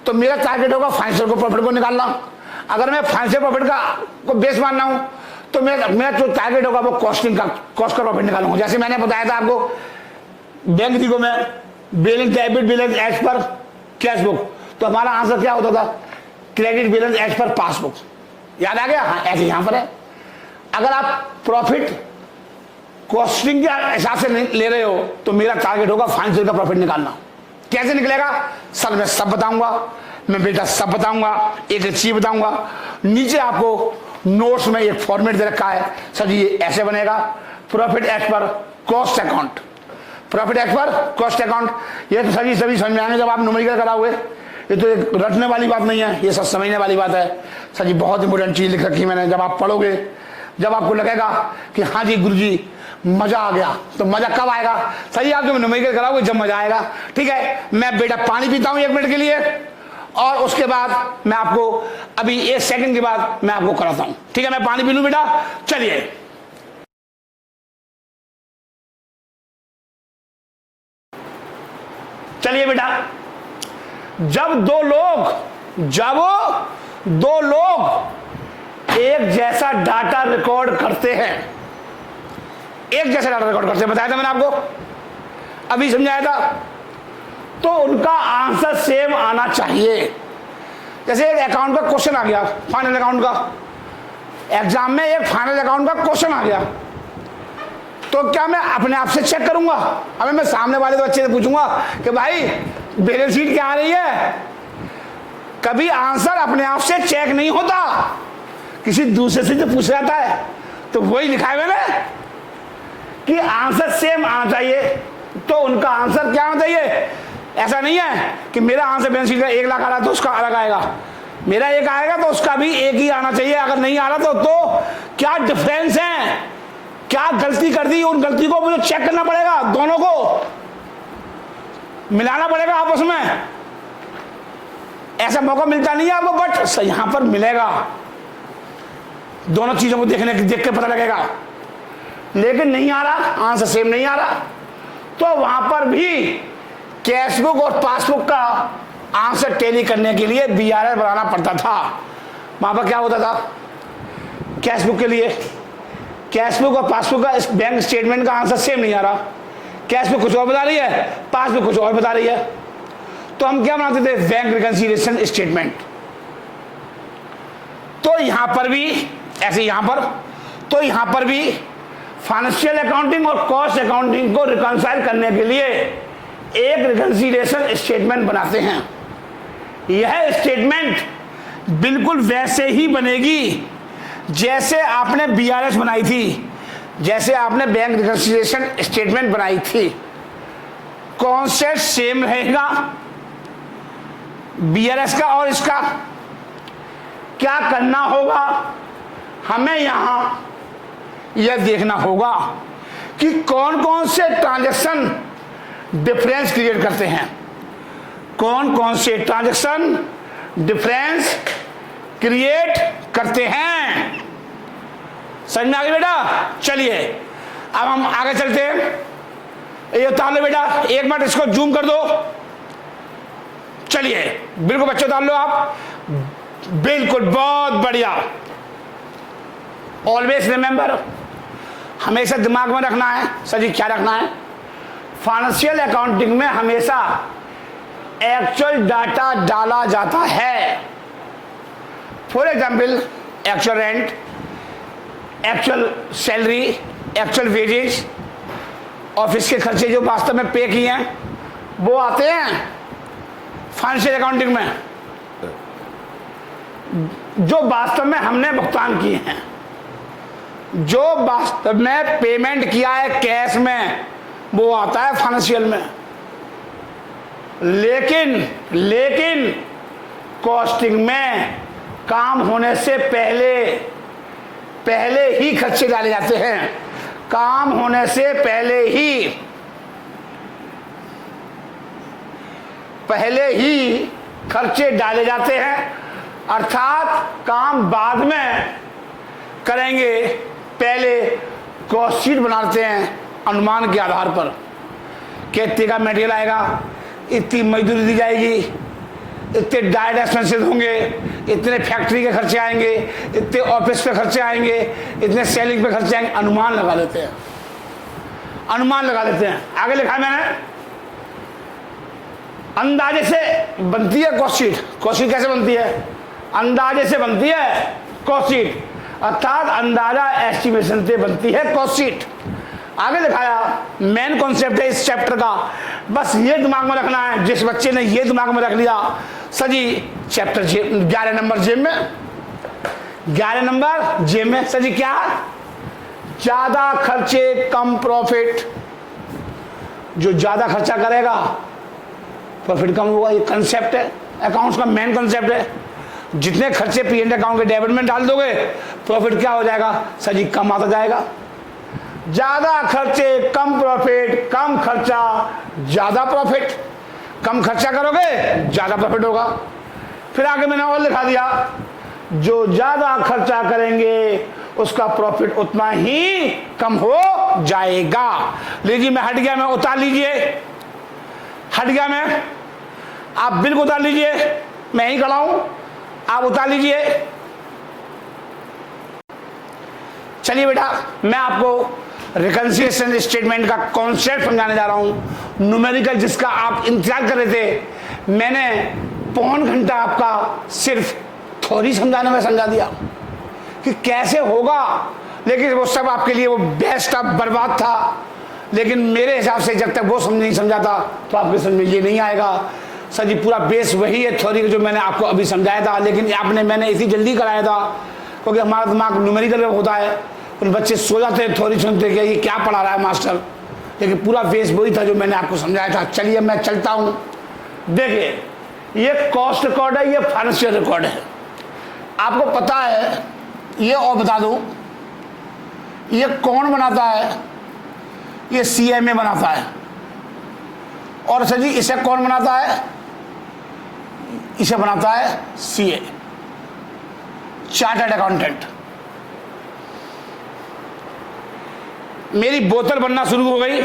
तो मेरा टारगेट होगा फाइनेंशियल को प्रॉफिट को निकालना। अगर मैं फाइनेंशियल प्रॉफिट का को बेस मानना हूं तो मेरा जो टारगेट होगा वो कॉस्ट का प्रॉफिट निकालूंगा। जैसे मैंने बताया था आपको, बैंक दिखो मैं balance debit balance as per cash book, तो हमारा आंसर क्या होता था, credit balance as per passbook. याद आ गया, हाँ ऐसे यहां पर है। अगर आप प्रॉफिट कॉस्टिंग के हिसाब से ले रहे हो तो मेरा टारगेट होगा फाइनेंशियल का प्रॉफिट निकालना। कैसे निकलेगा सर, मैं सब बताऊंगा, मैं बेटा सब बताऊंगा, एक चीज बताऊंगा। नीचे आपको नोट्स में एक फॉर्मेट दे रखा है, सर ये ऐसे बनेगा, profit as per cost account, profit as per cost account. ये तो सभी समझ में आएंगे जब आप न्यूमेरिकल कराओगे। ये तो एक रटने वाली बात नहीं है, ये सब समझने वाली बात है। सर जी बहुत इंपॉर्टेंट चीज लिख रखी है मैंने, जब आप पढ़ोगे, जब आपको लगेगा कि हाँ जी गुरुजी मजा आ गया, तो मजा कब आएगा, सही आप जब न्यूमेरिकल कराओगे जब मजा आएगा। ठीक है, मैं बेटा पानी पीता हूं 1 मिनट के लिए और उसके बाद मैं आपको अभी 1 सेकंड के बाद मैं आपको कराता हूं। ठीक है, मैं पानी पी लूं बेटा, चलिए। चलिए बेटा, जब दो लोग एक जैसा डाटा रिकॉर्ड करते हैं, एक जैसा डाटा रिकॉर्ड करते हैं, बताया था मैंने आपको, अभी समझाया था, तो उनका आंसर सेम आना चाहिए। जैसे एक अकाउंट का क्वेश्चन आ गया, फाइनल अकाउंट का, एग्जाम में एक फाइनल अकाउंट का क्वेश्चन आ गया, तो क्या मैं अपने आप से चेक करूंगा? अबे मैं सामने वाले तो बच्चे से पूछूंगा कि भाई बैलेंस शीट क्या आ रही है? कभी आंसर अपने आप से चेक नहीं होता, किसी दूसरे से जो पूछ जाता है। तो वही लिखा है मैंने कि आंसर सेम आना चाहिए, तो उनका आंसर क्या होना चाहिए? ऐसा नहीं है कि मेरा आंसर बैलेंस शीट का 1 लाख आ रहा तो उसका अलग आएगा, मेरा 1 आएगा तो उसका भी 1 ही आना चाहिए। अगर नहीं आ रहा तो क्या डिफरेंस है, क्या गलती कर दी, उन गलती को मुझे चेक करना पड़ेगा, दोनों को मिलाना पड़ेगा आपस में। ऐसा मौका मिलता नहीं है आपको, बट यहां पर मिलेगा, दोनों चीजों को देख के पता लगेगा। लेकिन नहीं आ रहा, आंसर सेम नहीं आ रहा, तो वहां पर भी कैशबुक और पासबुक का आंसर टैली करने के लिए बीआरएस बनाना पड़ता था। वहां पर क्या होता था? कैशबुक के लिए कैशबुक और पासबुक का इस बैंक स्टेटमेंट का आंसर सेम नहीं आ रहा, कैशबुक कुछ और बता रही है, पासबुक कुछ और बता रही है, तो हम क्या बनाते थे? Bank reconciliation statement. तो यहां पर भी ऐसे, यहां पर भी फाइनेंशियल अकाउंटिंग और कॉस्ट अकाउंटिंग को रिकंसाइल करने के लिए एक रिकंसिलिएशन स्टेटमेंट बनाते हैं। यह स्टेटमेंट बिल्कुल वैसे ही बनेगी जैसे आपने बीआरएस बनाई थी, जैसे आपने बैंक रिकंसिलिएशन स्टेटमेंट बनाई थी। कॉन्सेप्ट सेम रहेगा बीआरएस का और इसका। क्या करना होगा? हमें यहां यह देखना होगा कि कौन कौन से ट्रांजैक्शन डिफरेंस क्रिएट करते हैं, कौन कौन से ट्रांजैक्शन डिफरेंस क्रिएट करते हैं। समझ में आ गया बेटा? चलिए अब हम आगे चलते हैं। ये उतार लो बेटा, एक मिनट इसको जूम कर दो। चलिए बिल्कुल बच्चे उतार लो आप, बिल्कुल बहुत बढ़िया। ऑलवेज रिमेंबर, हमेशा दिमाग में रखना है। सर जी क्या रखना है? फाइनेंशियल अकाउंटिंग में हमेशा एक्चुअल डाटा डाला जाता है। For example actual rent, actual salary, actual wages, office के खर्चे जो वास्तव में पे किए हैं वो आते हैं फाइनेंशियल अकाउंटिंग में, जो वास्तव में हमने भुगतान किए हैं, जो वास्तव में पेमेंट किया है कैश में, वो आता है फाइनेंशियल में। लेकिन कॉस्टिंग में काम होने से पहले ही खर्चे डाले जाते हैं, काम होने से पहले ही खर्चे डाले जाते हैं। अर्थात काम बाद में करेंगे, पहले कॉस्ट शीट बनाते हैं अनुमान के आधार पर कि इतने का मटेरियल आएगा, इतनी मजदूरी दी जाएगी, इतने डायरेक्ट एक्सपेंसेस होंगे, इतने फैक्ट्री के खर्चे आएंगे, इतने ऑफिस पे खर्चे आएंगे, इतने सेलिंग पे खर्चे आएंगे। अनुमान लगा लेते हैं, अनुमान लगा लेते हैं। आगे लिखा है मैंने, अंदाजे से बनती है कॉस्ट शीट। कॉस्ट शीट कैसे बनती है? अंदाजे से बनती है कॉस्ट शीट, अर्थात अंदाजा एस्टिमेशन से बनती है कॉस्ट शीट। आगे दिखाया मेन कॉन्सेप्ट है इस चैप्टर का, बस ये दिमाग में रखना है। जिस बच्चे ने ये दिमाग में रख लिया, सर जी चैप्टर 11 नंबर जेब में, 11 नंबर जेब में। सर जी क्या? ज्यादा खर्चे कम प्रॉफिट। जो ज्यादा खर्चा करेगा प्रॉफिट कम होगा, ये कंसेप्ट है अकाउंट्स का, मेन कंसेप्ट है। जितने खर्चे पी एंड अकाउंट के डेबिट में डाल दोगे, प्रॉफिट क्या हो जाएगा? सर जी कम आता जाएगा। ज्यादा खर्चे कम प्रॉफिट, कम खर्चा ज्यादा प्रॉफिट। कम खर्चा करोगे ज्यादा प्रॉफिट होगा। फिर आगे मैंने और लिखा दिया, जो ज्यादा खर्चा करेंगे उसका प्रॉफिट उतना ही कम हो जाएगा। लीजिए मैं हट गया, मैं उतार लीजिए, हट गया मैं, आप बिल्कुल उतार लीजिए, मैं ही खड़ा हूं, आप उतार लीजिए। चलिए बेटा, मैं आपको रिकंसिलिएशन स्टेटमेंट का कॉन्सेप्ट समझाने जा रहा हूं, न्यूमेरिकल, जिसका आप इंतजार कर रहे थे। मैंने पौन घंटा आपका सिर्फ थ्योरी समझाने में समझा दिया कि कैसे होगा, लेकिन वो सब आपके लिए वो बेस्ट ऑफ बर्बाद था। लेकिन मेरे हिसाब से जब तक वो नहीं समझाता तो आपके समझ में ये नहीं आएगा। सर जी पूरा बेस वही है थ्योरी जो मैंने आपको अभी समझाया था, लेकिन मैंने इसी जल्दी कराया था क्योंकि हमारा दिमाग न्यूमेरिकल में होता है। उन बच्चे सो जाते हैं थ्योरी सुनते कि ये क्या पढ़ा रहा है मास्टर, लेकिन पूरा बेस वही था जो मैंने आपको समझाया था। चलिए मैं चलता हूं। देखिए, ये कॉस्ट रिकॉर्ड है, ये फाइनेंशियल रिकॉर्ड है। आपको पता है, ये और बता दूं, ये कौन बनाता है? ये सीएमए बनाता है। और सर जी इसे कौन बनाता है? इसे बनाता है सीए, चार्टर्ड अकाउंटेंट। मेरी बोतल बनना शुरू हो गई,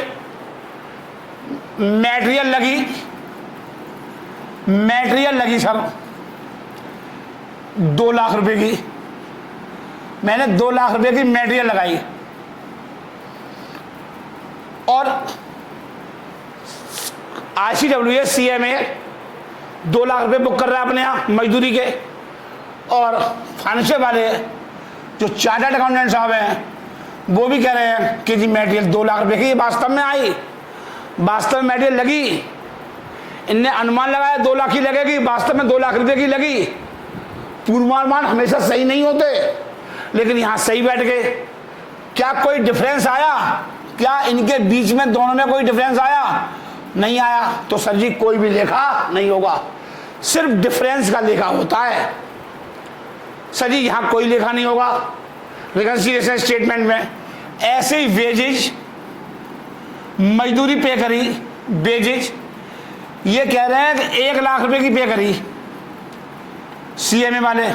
मटेरियल लगी सर 2 लाख रुपए की। मैंने 2 लाख रुपए की मटेरियल लगाई और ICWA CMA 2 लाख रुपए बुक कर रहा है अपने यहाँ मजदूरी के। और फाइनेंशियल वाले जो चार्टर्ड अकाउंटेंट साहब हैं वो भी कह रहे हैं कि जी मटेरियल 2 लाख रुपए की वास्तव में आई, वास्तव में मटेरियल लगी। इनने अनुमान लगाया 2 लाख की लगेगी, वास्तव में 2 लाख रुपए की लगी। पूर्वानुमान हमेशा सही नहीं होते, लेकिन यहां सही बैठ गए। क्या कोई डिफरेंस आया? क्या इनके बीच में दोनों में कोई डिफरेंस आया? नहीं आया। तो सर जी कोई भी लेखा नहीं होगा, सिर्फ डिफरेंस का लेखा होता है। सर जी यहां कोई लेखा नहीं होगा रिकंसिलिएशन स्टेटमेंट में। ऐसे ही वेजेज, मजदूरी पे करी, वेजेज ये कह रहे हैं कि 1 लाख रुपए की पे करी सीएमए वाले,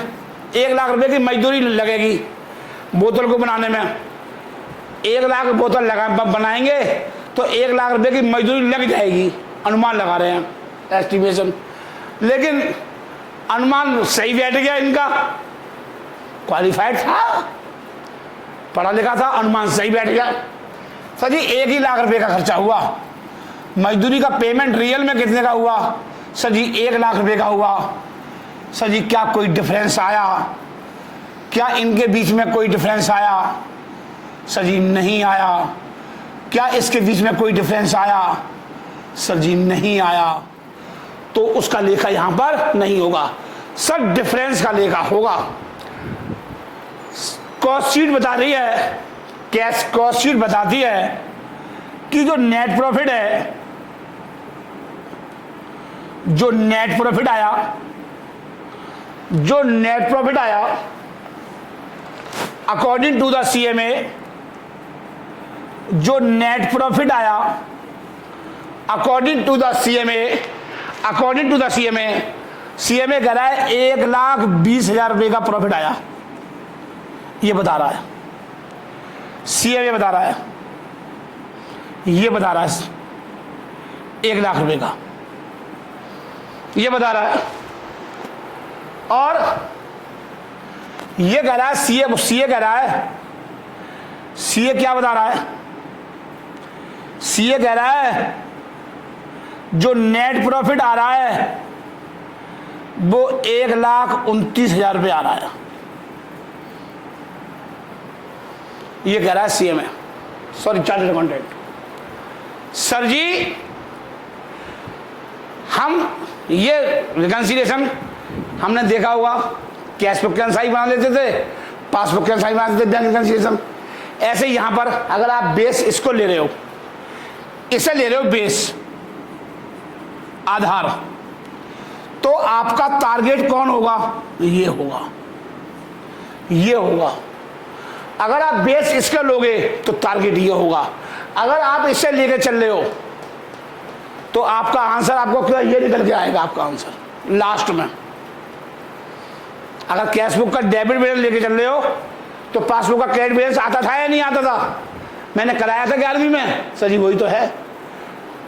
1 लाख रुपए की मजदूरी लगेगी बोतल को बनाने में। 1 लाख बोतल लगा बनाएंगे तो 1 लाख रुपए की मजदूरी लग जाएगी, अनुमान लगा रहे हैं, एस्टिमेशन। लेकिन अनुमान सही बैठ गया इनका, क्वालिफाइड था, पढ़ा लिखा था, अनुमान सही बैठ गया। सर जी 1 ही लाख रुपए का खर्चा हुआ, मजदूरी का पेमेंट रियल में कितने का हुआ? सर जी 1 लाख रुपए का हुआ। सर जी क्या कोई डिफरेंस आया? क्या इनके बीच में कोई डिफरेंस आया? सर जी नहीं आया। क्या इसके बीच में कोई डिफरेंस आया? सर जी नहीं आया। तो उसका लेखा यहां पर नहीं होगा, सर डिफरेंस का लेखा होगा। कॉस्ट शीट बता रही है, कैश कॉस्ट शीट बताती है कि जो नेट प्रॉफिट है, जो नेट प्रॉफिट आया अकॉर्डिंग टू द सीएमए, जो नेट प्रॉफिट आया अकॉर्डिंग टू द सीएमए कह रहा है 1,20,000 रुपए का प्रॉफिट आया। ये बता रहा है सीएमए, बता रहा है, ये बता रहा है 1 लाख रुपए का, ये बता रहा है। और ये कह रहा है सीए कह रहा है, सीए क्या बता रहा है? सीए कह रहा है जो नेट प्रॉफिट आ रहा है वो 1,29,000 रुपये आ रहा है। ये कह रहा है CMA, sorry chartered accountant. Sir ji हम ये रिकंसिलिएशन हमने देखा होगा, कैश बुक के अनुसार ही बना लेते थे, पासबुक के अनुसार ही बना लेते थे बैंक रिकंसिलिएशन। ऐसे यहां पर अगर आप बेस इसको ले रहे हो, इसे ले रहे हो बेस आधार, तो आपका टारगेट कौन होगा? ये होगा, ये होगा। अगर आप बेस इसके लोगे तो टारगेट ये होगा। अगर आप इससे लेके चल रहे हो तो आपका आंसर आपको क्या ये निकल के आएगा, आपका आंसर लास्ट में। अगर कैश बुक का डेबिट बैलेंस लेके चल रहे हो तो पासबुक का क्रेडिट बैलेंस आता था या नहीं आता था? मैंने कराया था 11वीं में। सर जी वही तो है।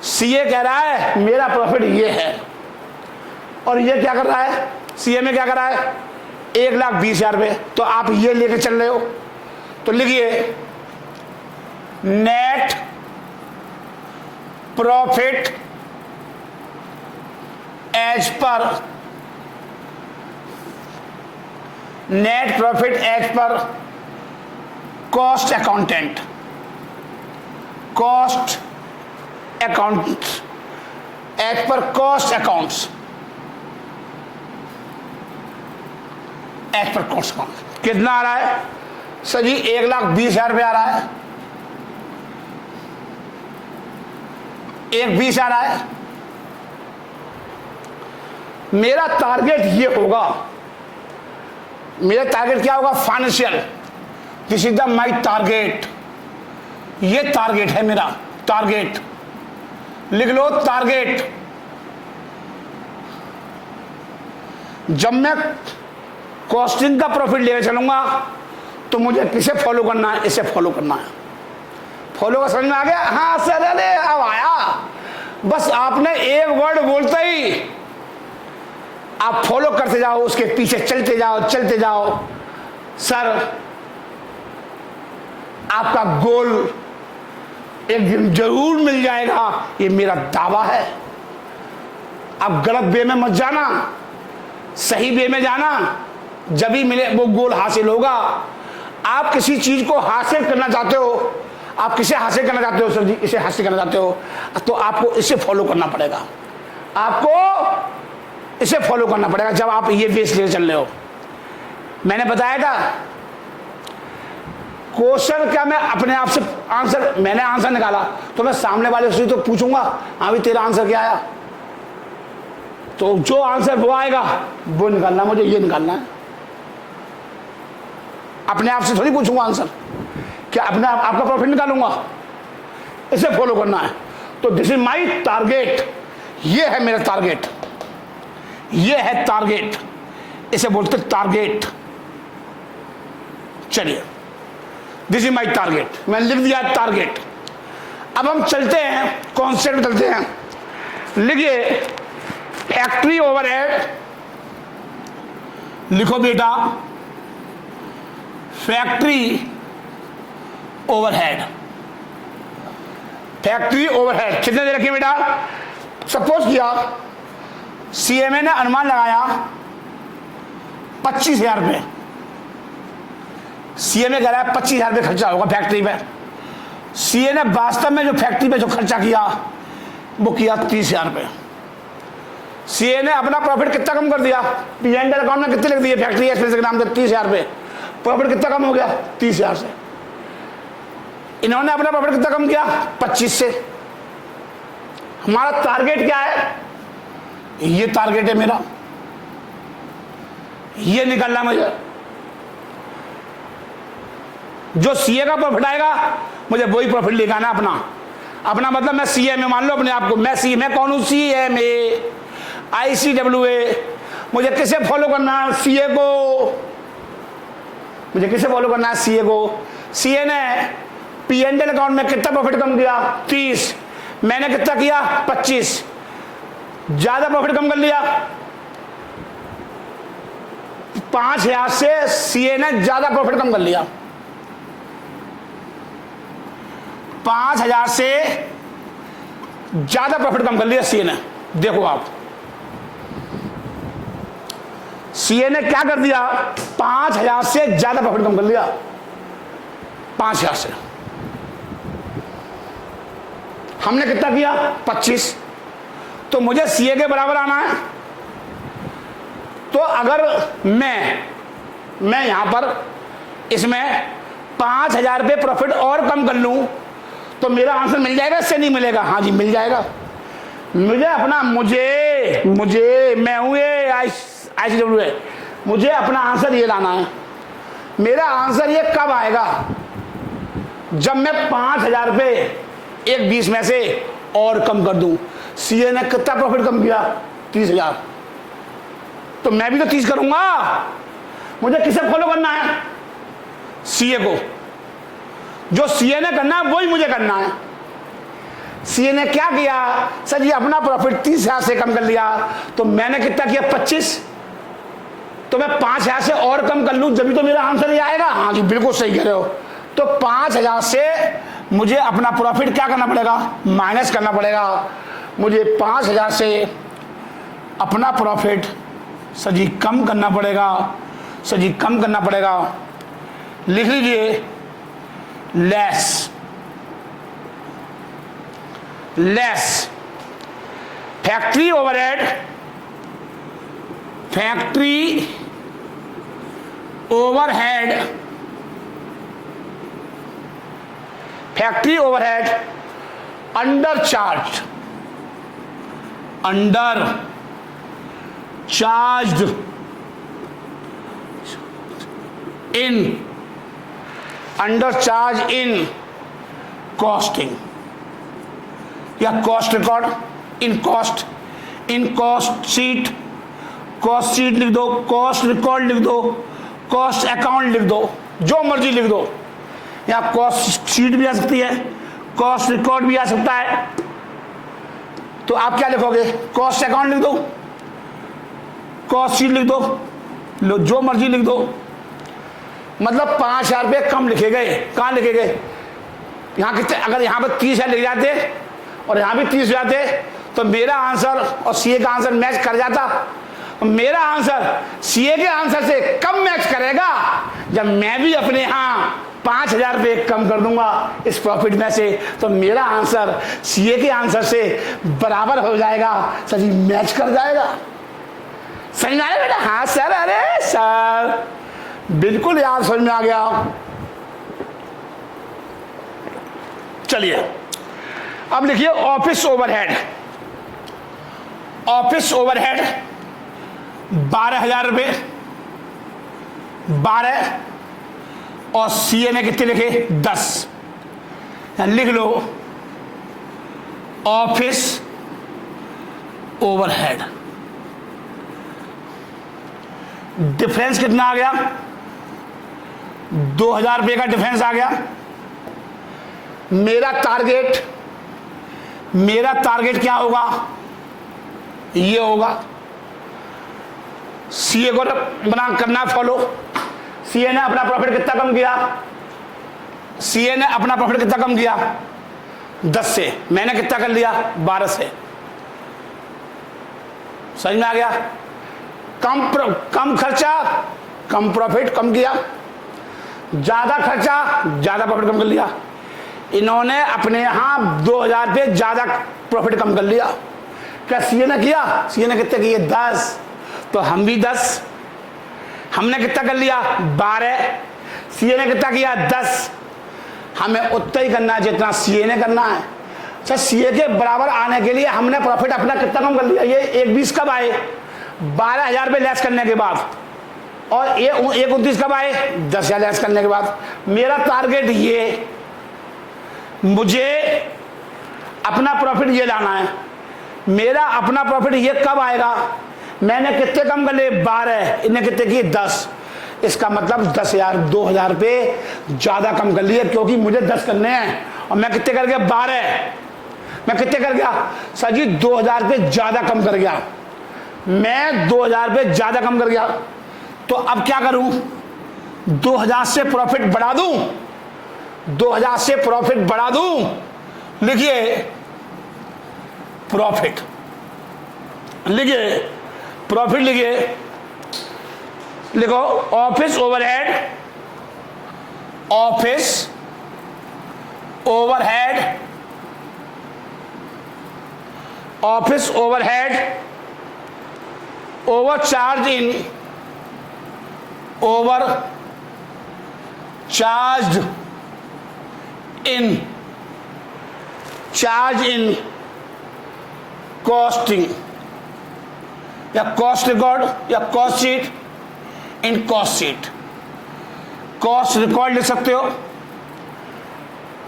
सीए कह रहा है मेरा प्रॉफिट ये है, और ये क्या कर रहा है? सीए में क्या कर रहा है? 1,20,000 रुपये। तो आप ये लेके चल रहे हो तो लिखिए net profit as per cost accountant, as per cost accounts, कितना आ रहा है? सर जी 1,20,000 रुपये आ रहा है। एक 20 आ रहा है। मेरा टारगेट ये होगा, मेरा टारगेट क्या होगा? Financial. This is the my target. ये टारगेट है मेरा, टारगेट लिख लो, टारगेट। जब मैं कॉस्टिंग का प्रॉफिट लेकर चलूंगा तो मुझे किसे फॉलो करना है? इसे फॉलो करना है। फॉलो का समझ में आ गया? हाँ सर, अरे अब आया। बस आपने एक वर्ड बोलते ही आप फॉलो करते जाओ, उसके पीछे चलते जाओ, चलते जाओ। सर, आपका गोल एक दिन जरूर मिल जाएगा, ये मेरा दावा है। आप गलत वे में मत जाना, सही वे में जाना, जब ही मिले वो गोल हासिल होगा। आप किसी चीज को हासिल करना चाहते हो, आप किसे हासिल करना चाहते हो? सर जी, इसे हासिल करना चाहते हो तो आपको इसे फॉलो करना पड़ेगा, आपको इसे फॉलो करना पड़ेगा। जब आप ये बेस ले चल रहे हो, मैंने बताया था क्वेश्चन क्या, मैं अपने आप से आंसर, मैंने आंसर निकाला तो मैं सामने वाले से तो पूछूंगा, हाँ भी तेरा आंसर क्या आया? तो जो आंसर वो आएगा वो निकालना, मुझे ये निकालना है। अपने आप से थोड़ी पूछूंगा आंसर, क्या अपने आप आपका प्रॉफिट निकालूंगा? इसे फॉलो करना है। तो दिस इज माई टारगेट, ये है मेरा टारगेट, ये है टारगेट, इसे बोलते टारगेट। चलिए, दिस इज माई टारगेट, मैंने लिख दिया टारगेट। अब हम चलते हैं, कॉन्सेप्ट चलते हैं। लिखिए फैक्ट्री ओवरहेड, लिखो बेटा फैक्ट्री ओवरहेड। फैक्ट्री ओवरहेड कितने दे रखे बेटा? सपोज किया सीएमए ने अनुमान लगाया 25,000 रुपये, सीएमए कह रहा है 25,000 रुपये खर्चा होगा फैक्ट्री पे। सीए ने वास्तव में जो फैक्ट्री पे जो खर्चा किया वो किया 30,000 रुपये। सीए ने अपना प्रॉफिट कितना कम कर दिया? पीएनएल अकाउंट में कितने लिख दिए? फैक्ट्री एक्सपेंस के नाम से 30,000 रुपये। प्रॉफिट कितना कम हो गया? 30,000 से। इन्होंने अपना प्रॉफिट कितना कम किया? 25 से। हमारा टारगेट क्या है? ये टारगेट है मेरा, ये निकालना मुझे। जो सीए का प्रॉफिट आएगा मुझे वही प्रॉफिट लेकर आना अपना। अपना मतलब मैं सीए में मान लो अपने आप को, मैं कौन हूं? CMA ICWA। मुझे किसे फॉलो करना है? सीए को। मुझे किसे फॉलो करना है? सीए को। सीए ने पीएनएल अकाउंट में कितना प्रॉफिट कम किया? 30। मैंने कितना किया? 25। ज्यादा प्रॉफिट कम कर लिया 5,000 से। सीए ने ज्यादा प्रॉफिट कम कर लिया 5,000 से, ज्यादा प्रॉफिट कम कर लिया सीए ने। देखो आप, सीए ने क्या कर दिया? 5,000 से ज्यादा प्रॉफिट कम कर लिया 5,000 से। हमने कितना किया? 25। तो मुझे सीए के बराबर आना है। तो अगर मैं यहां पर इसमें 5,000 रुपये प्रॉफिट और कम कर लूं तो मेरा आंसर मिल जाएगा? इससे नहीं मिलेगा? हाँ जी मिल जाएगा। मुझे अपना मुझे मैं हूं ये ICWA, मुझे अपना आंसर ये लाना है। मेरा आंसर ये कब आएगा? जब मैं 5,000 रुपये एक 20 में से और कम कर दूं। सीए ने कितना प्रॉफिट कम किया? 30,000। तो मैं भी तो 30 करूंगा। मुझे किसे फॉलो करना है? सीए को। जो सीए ने करना है वही मुझे करना है। सीए ने क्या किया? सर जी अपना प्रॉफिट 30,000 से कम कर लिया। तो मैंने कितना किया? 25। तो मैं 5,000 से और कम कर लूं जब भी तो मेरा आंसर ये आएगा। हाँ जी बिल्कुल सही कह रहे हो। तो 5,000 से मुझे अपना प्रॉफिट क्या करना पड़ेगा? माइनस करना पड़ेगा। मुझे 5,000 से अपना प्रॉफिट सर जी कम करना पड़ेगा, सर जी कम करना पड़ेगा। लिख लीजिए less factory overhead, factory overhead under charge, under charged in costing या cost record, in cost sheet लिख दो, कॉस्ट रिकॉर्ड लिख दो, कॉस्ट अकाउंट लिख दो, जो मर्जी लिख दो। या कॉस्ट शीट भी आ सकती है, कॉस्ट रिकॉर्ड भी आ सकता है। तो आप क्या लिखोगे? कॉस्ट अकाउंट लिख दो, कॉस्ट शीट लिख दो, लो जो मर्जी लिख दो। मतलब 5,000 रुपये कम लिखे गए। कहाँ लिखे गए? यहाँ कितने? अगर यहाँ पर 30,000 लिख जाते और यहाँ भी 30 जाते तो मेरा आंसर और सीए का आंसर मैच कर जाता। मेरा आंसर सीए के आंसर से कम मैच करेगा जब मैं भी अपने यहाँ 5,000 रुपये कम कर दूंगा इस प्रॉफिट में से, तो मेरा आंसर सीए के आंसर से बराबर हो जाएगा, सही मैच कर जाएगा। समझ में आया बेटा? हाँ सर, अरे सर बिल्कुल यार समझ में आ गया। चलिए अब लिखिए ऑफिस ओवरहेड। ऑफिस ओवरहेड 12,000 रुपये, 12 और सीए ने कितने लिखे? 10। लिख लो ऑफिस ओवरहेड। डिफरेंस कितना आ गया? 2,000 रुपये का डिफरेंस आ गया। मेरा टारगेट क्या होगा? ये होगा। सीए को बना करना फॉलो। सीए ने अपना प्रॉफिट कितना कम किया? सीए ने अपना प्रॉफिट कितना कम किया? 10 से। मैंने कितना कर लिया? 12 से। समझ में आ गया? कम खर्चा कम प्रॉफिट कम किया, ज्यादा खर्चा ज्यादा प्रॉफिट कम कर लिया। इन्होंने अपने यहां 2,000 रुपये ज्यादा प्रॉफिट कम कर लिया। क्या सीए ने किया? सीए ने कितने किए? 10। तो हम भी 10। हमने कितना कर लिया? 12। सीए ने कितना किया? 10। हमें उतना ही करना है जितना सीए ने करना है। अच्छा, सीए के बराबर आने के लिए हमने प्रॉफिट अपना कितना कम कर लिया? ये 1,20 कब आए? 12,000 रुपये लेस करने के बाद। और ये 1,29 कब आए? 10,000 लेस करने के बाद। मेरा टारगेट ये, मुझे अपना प्रॉफिट ये लाना है। मेरा अपना प्रॉफिट ये कब आएगा? मैंने कितने कम कर लिए? 12। इन्हें कितने किए? 10। इसका मतलब 10,000 2,000 रुपये ज्यादा कम कर लिए, क्योंकि मुझे 10 करने हैं और मैं कितने कर गया? 12। मैं कितने कर गया? सर जी 2,000 रुपये ज्यादा कम कर गया। मैं 2,000 रुपये ज्यादा कम कर गया। तो अब क्या करूं? 2,000 से प्रॉफिट बढ़ा दूं। 2,000 से प्रॉफिट बढ़ा दूं। लिखिए प्रॉफिट, लिखिए प्रॉफिट, लिखिए, लिखो office overhead, office overhead, office overhead overcharge इन कॉस्टिंग या कॉस्ट रिकॉर्ड या कॉस्ट शीट, इन कॉस्ट शीट। कॉस्ट रिकॉर्ड लिख सकते हो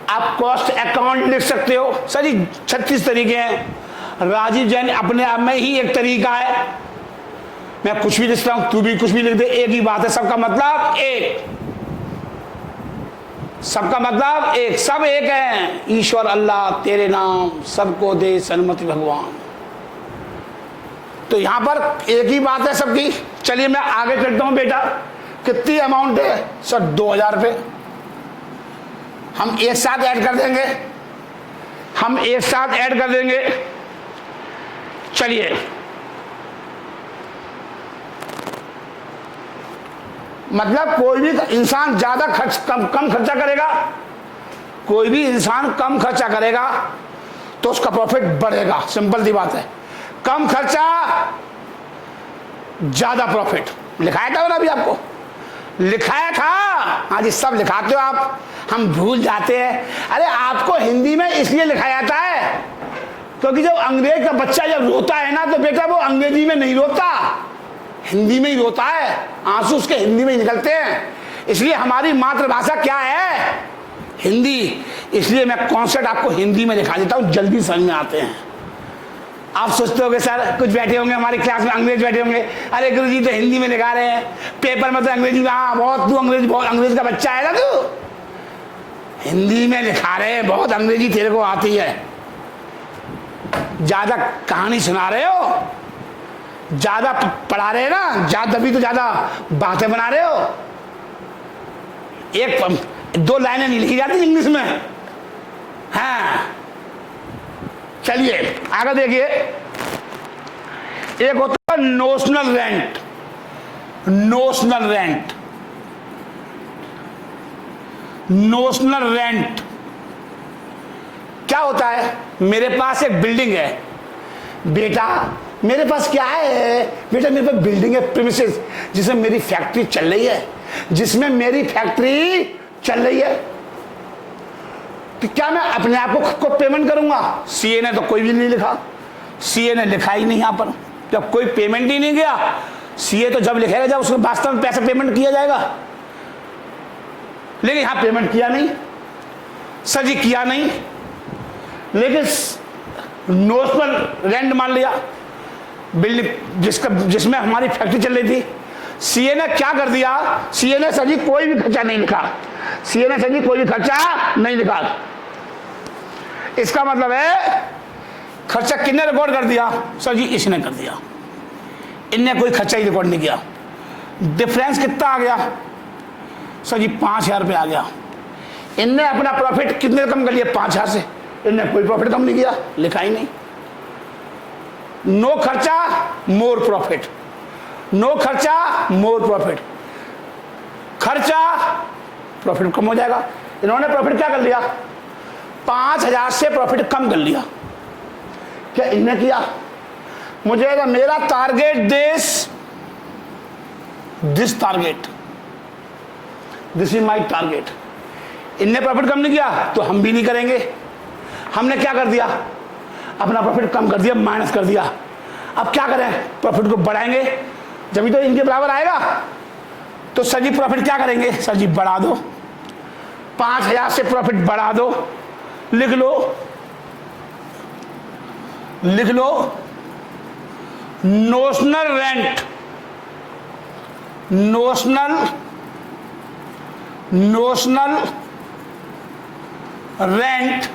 आप, कॉस्ट अकाउंट लिख सकते हो। सर जी 36 तरीके हैं। राजीव जैन अपने आप में ही एक तरीका है। मैं कुछ भी लिखता हूं, तू भी कुछ भी लिख दे, एक ही बात है। सबका मतलब एक, सबका मतलब एक, सब एक है। ईश्वर अल्लाह तेरे नाम सबको दे सन्मति भगवान। तो यहां पर एक ही बात है सबकी। चलिए मैं आगे चलता हूं बेटा। कितनी अमाउंट है? सर 2,000 रुपये। हम एक साथ ऐड कर देंगे, हम एक साथ ऐड कर देंगे। चलिए मतलब कोई भी इंसान ज्यादा कम खर्चा करेगा, कोई भी इंसान कम खर्चा करेगा तो उसका प्रॉफिट बढ़ेगा। सिंपल सी बात है। कम खर्चा ज्यादा प्रॉफिट। लिखाया था ना अभी आपको? लिखाया था। हाँ जी, सब लिखाते हो आप, हम भूल जाते हैं। अरे आपको हिंदी में इसलिए लिखाया जाता है क्योंकि जब अंग्रेज का बच्चा जब रोता है ना, तो बेटा वो अंग्रेजी में नहीं रोता, हिंदी में ही रोता है, आंसू उसके हिंदी में ही निकलते हैं। इसलिए हमारी मातृभाषा क्या है? हिंदी। इसलिए मैं कॉन्सेप्ट आपको हिंदी में दिखा देता हूं, जल्दी समझ में आते हैं। आप सोचते होंगे सर कुछ बैठे होंगे हमारी क्लास में अंग्रेज बैठे होंगे, अरे गुरुजी तो हिंदी में लिखा रहे हैं, पेपर में तो अंग्रेजी में, हाँ बहुत, तू बहुत अंग्रेज का बच्चा है ना, तू हिंदी में लिखा रहे हैं, बहुत अंग्रेजी तेरे को आती है, ज्यादा कहानी सुना रहे हो, ज्यादा पढ़ा रहे हैं ना, ज्यादा तभी तो ज्यादा बातें बना रहे हो। एक दो लाइनें नहीं लिखी जाती इंग्लिश में। हाँ चलिए आगे देखिए, एक होता है notional rent. Notional rent, notional rent क्या होता है? मेरे पास एक बिल्डिंग है बेटा, मेरे पास क्या है बेटा? मेरे पास बिल्डिंग है, प्रीमिसेस, जिसमें मेरी फैक्ट्री चल रही है, जिसमें मेरी फैक्ट्री चल रही है। तो क्या मैं अपने आप को खुद को पेमेंट करूंगा? सीए ने तो कोई भी नहीं लिखा, सीए ने लिखा ही नहीं यहां पर, जब कोई पेमेंट ही नहीं गया। सीए तो जब लिखेगा जब उसको वास्तव में पैसा पेमेंट किया जाएगा, लेकिन यहां पेमेंट किया नहीं, सर जी किया नहीं, लेकिन नोशनल रेंट मान लिया बिल्डिंग जिसमें हमारी फैक्ट्री चल रही थी। सीए ने क्या कर दिया? सीए ने सर जी कोई भी खर्चा नहीं लिखा, सीए ने सर जी कोई भी खर्चा नहीं लिखा। इसका मतलब है खर्चा किसने रिकॉर्ड कर दिया? सर जी इसने कर दिया, इनने कोई खर्चा ही रिकॉर्ड नहीं किया। डिफरेंस कितना आ गया? सर जी 5,000 रुपये आ गया। इनने अपना प्रॉफिट कितने कम कर लिया? 5,000 से, इनने कोई प्रॉफिट कम नहीं किया, लिखा ही नहीं। नो खर्चा मोर प्रॉफिट, नो खर्चा मोर प्रॉफिट, खर्चा प्रॉफिट कम हो जाएगा। इन्होंने प्रॉफिट क्या कर लिया? 5,000 से प्रॉफिट कम कर लिया। क्या इनने किया? मुझे तो मेरा target this target, this is my target. इनने प्रॉफिट कम नहीं किया तो हम भी नहीं करेंगे। हमने क्या कर दिया? अपना प्रॉफिट कम कर दिया, माइनस कर दिया। अब क्या करें? प्रॉफिट को बढ़ाएंगे, जब तो इनके बराबर आएगा। तो सर जी प्रॉफिट क्या करेंगे? सर जी बढ़ा दो, 5,000 से प्रॉफिट बढ़ा दो। लिख लो, लिख लो, notional rent, notional rent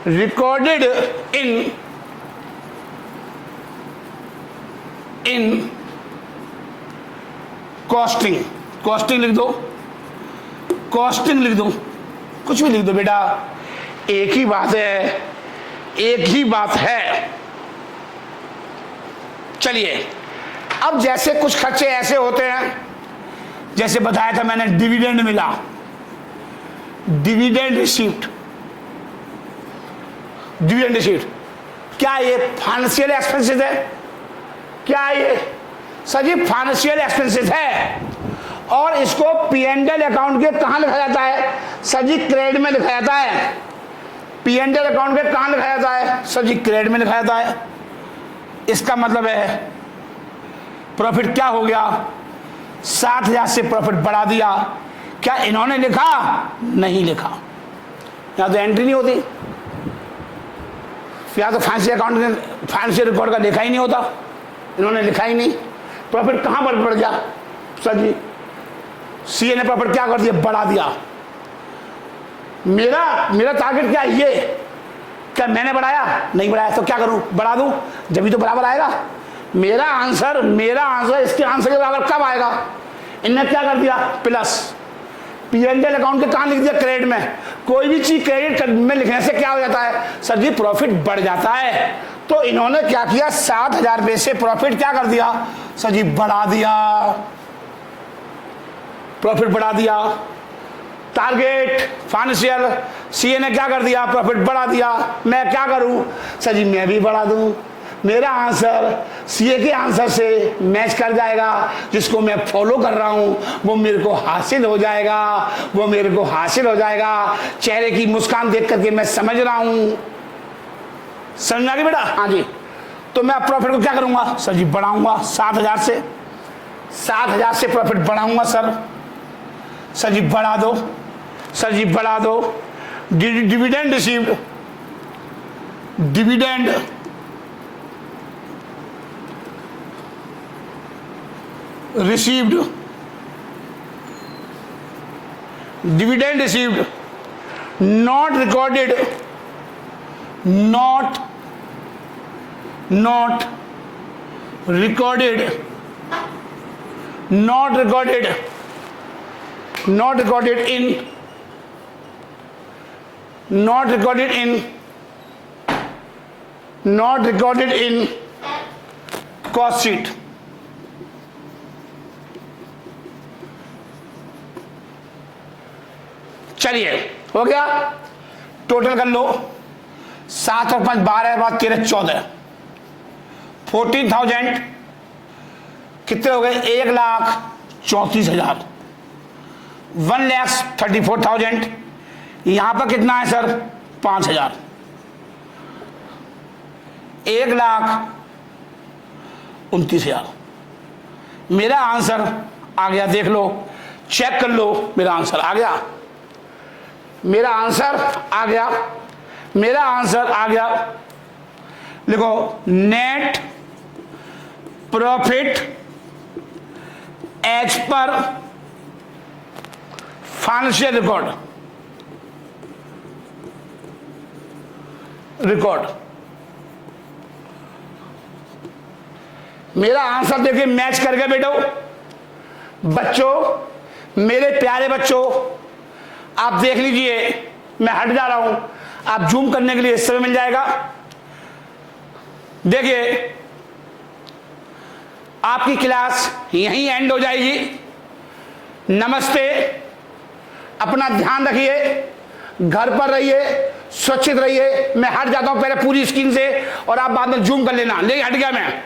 recorded in costing, costing लिख दो, कॉस्टिंग लिख दो, कुछ भी लिख दो बेटा, एक ही बात है, एक ही बात है। चलिए अब जैसे कुछ खर्चे ऐसे होते हैं, जैसे बताया था मैंने डिविडेंड मिला, डिविडेंड रिसीप्ट, डिविडेंड रिसीप्ट, क्या ये फाइनेंशियल एक्सपेंसेस है? क्या ये? सर जी फाइनेंशियल एक्सपेंसेस है, और इसको P&L अकाउंट के कहां लिखा जाता है? सर जी क्रेडिट में लिखा जाता है। P&L अकाउंट के कहां लिखा जाता है? सर जी क्रेडिट में लिखा जाता है। इसका मतलब है प्रॉफिट क्या हो गया? 60,000 से प्रॉफिट बढ़ा दिया। क्या इन्होंने लिखा? नहीं लिखा, यहां तो एंट्री नहीं होती, या तो फाइनेंशियल अकाउंट, फाइनेंशियल रिकॉर्ड का लिखा ही नहीं होता, इन्होंने लिखा ही नहीं। प्रॉफिट कहां पर बढ़ गया? सर जी सीए ने प्रॉफिट क्या कर दिया? बढ़ा दिया। मेरा टारगेट क्या है? ये क्या मैंने बढ़ाया? नहीं बढ़ाया, तो क्या करूं? बढ़ा दूं, जब भी तो बराबर आएगा। मेरा आंसर इसके आंसर के बराबर कब आएगा? इनने क्या कर दिया? प्लस। P&L अकाउंट के कहां लिख दिया? क्रेडिट में। कोई भी चीज क्रेडिट में लिखने से क्या हो जाता है? सर जी प्रॉफिट बढ़ जाता है। तो इन्होंने क्या किया? 60,000 रुपये से प्रॉफिट क्या कर दिया? सर जी बढ़ा दिया, प्रॉफिट बढ़ा दिया। टारगेट फाइनेंशियल, सीए ने क्या कर दिया? प्रॉफिट बढ़ा दिया। मैं क्या करूं? सर जी मैं भी बढ़ा दूं, मेरा आंसर सीए के आंसर से मैच कर जाएगा। जिसको मैं फॉलो कर रहा हूं वो मेरे को हासिल हो जाएगा, वो मेरे को हासिल हो जाएगा। चेहरे की मुस्कान देख करके मैं समझ रहा हूं। समझ आ गई बेटा? हाँ जी। तो मैं प्रॉफिट को क्या करूंगा सर जी? बढ़ाऊंगा 7,000 से। 7,000 से प्रॉफिट बढ़ाऊंगा सर। सर जी बढ़ा दो, सर जी बढ़ा दो। Dividend received, dividend received, dividend received, not recorded, not recorded, not recorded, not recorded in, not recorded in, not recorded in cost sheet। चलिए हो गया। टोटल कर लो। 7 और 5 12 बात 13 14 14,000 कितने हो गए? 1,34,000 1,34,000। यहां पर कितना है सर? 5,000। 1,29,000। मेरा आंसर आ गया। देख लो, चेक कर लो, मेरा आंसर आ गया। मेरा आंसर आ गया। मेरा आंसर आ गया। लिखो net profit as per financial record. मेरा आंसर देखिए मैच कर गया बेटो। बच्चों, मेरे प्यारे बच्चों, आप देख लीजिए, मैं हट जा रहा हूं। आप जूम करने के लिए इस समय मिल जाएगा। देखिए, आपकी क्लास यहीं एंड हो जाएगी। नमस्ते। अपना ध्यान रखिए, घर पर रहिए, सुरक्षित रहिए। मैं हट जाता हूं पहले पूरी स्क्रीन से और आप बाद में जूम कर लेना। लेकिन हट गया मैं।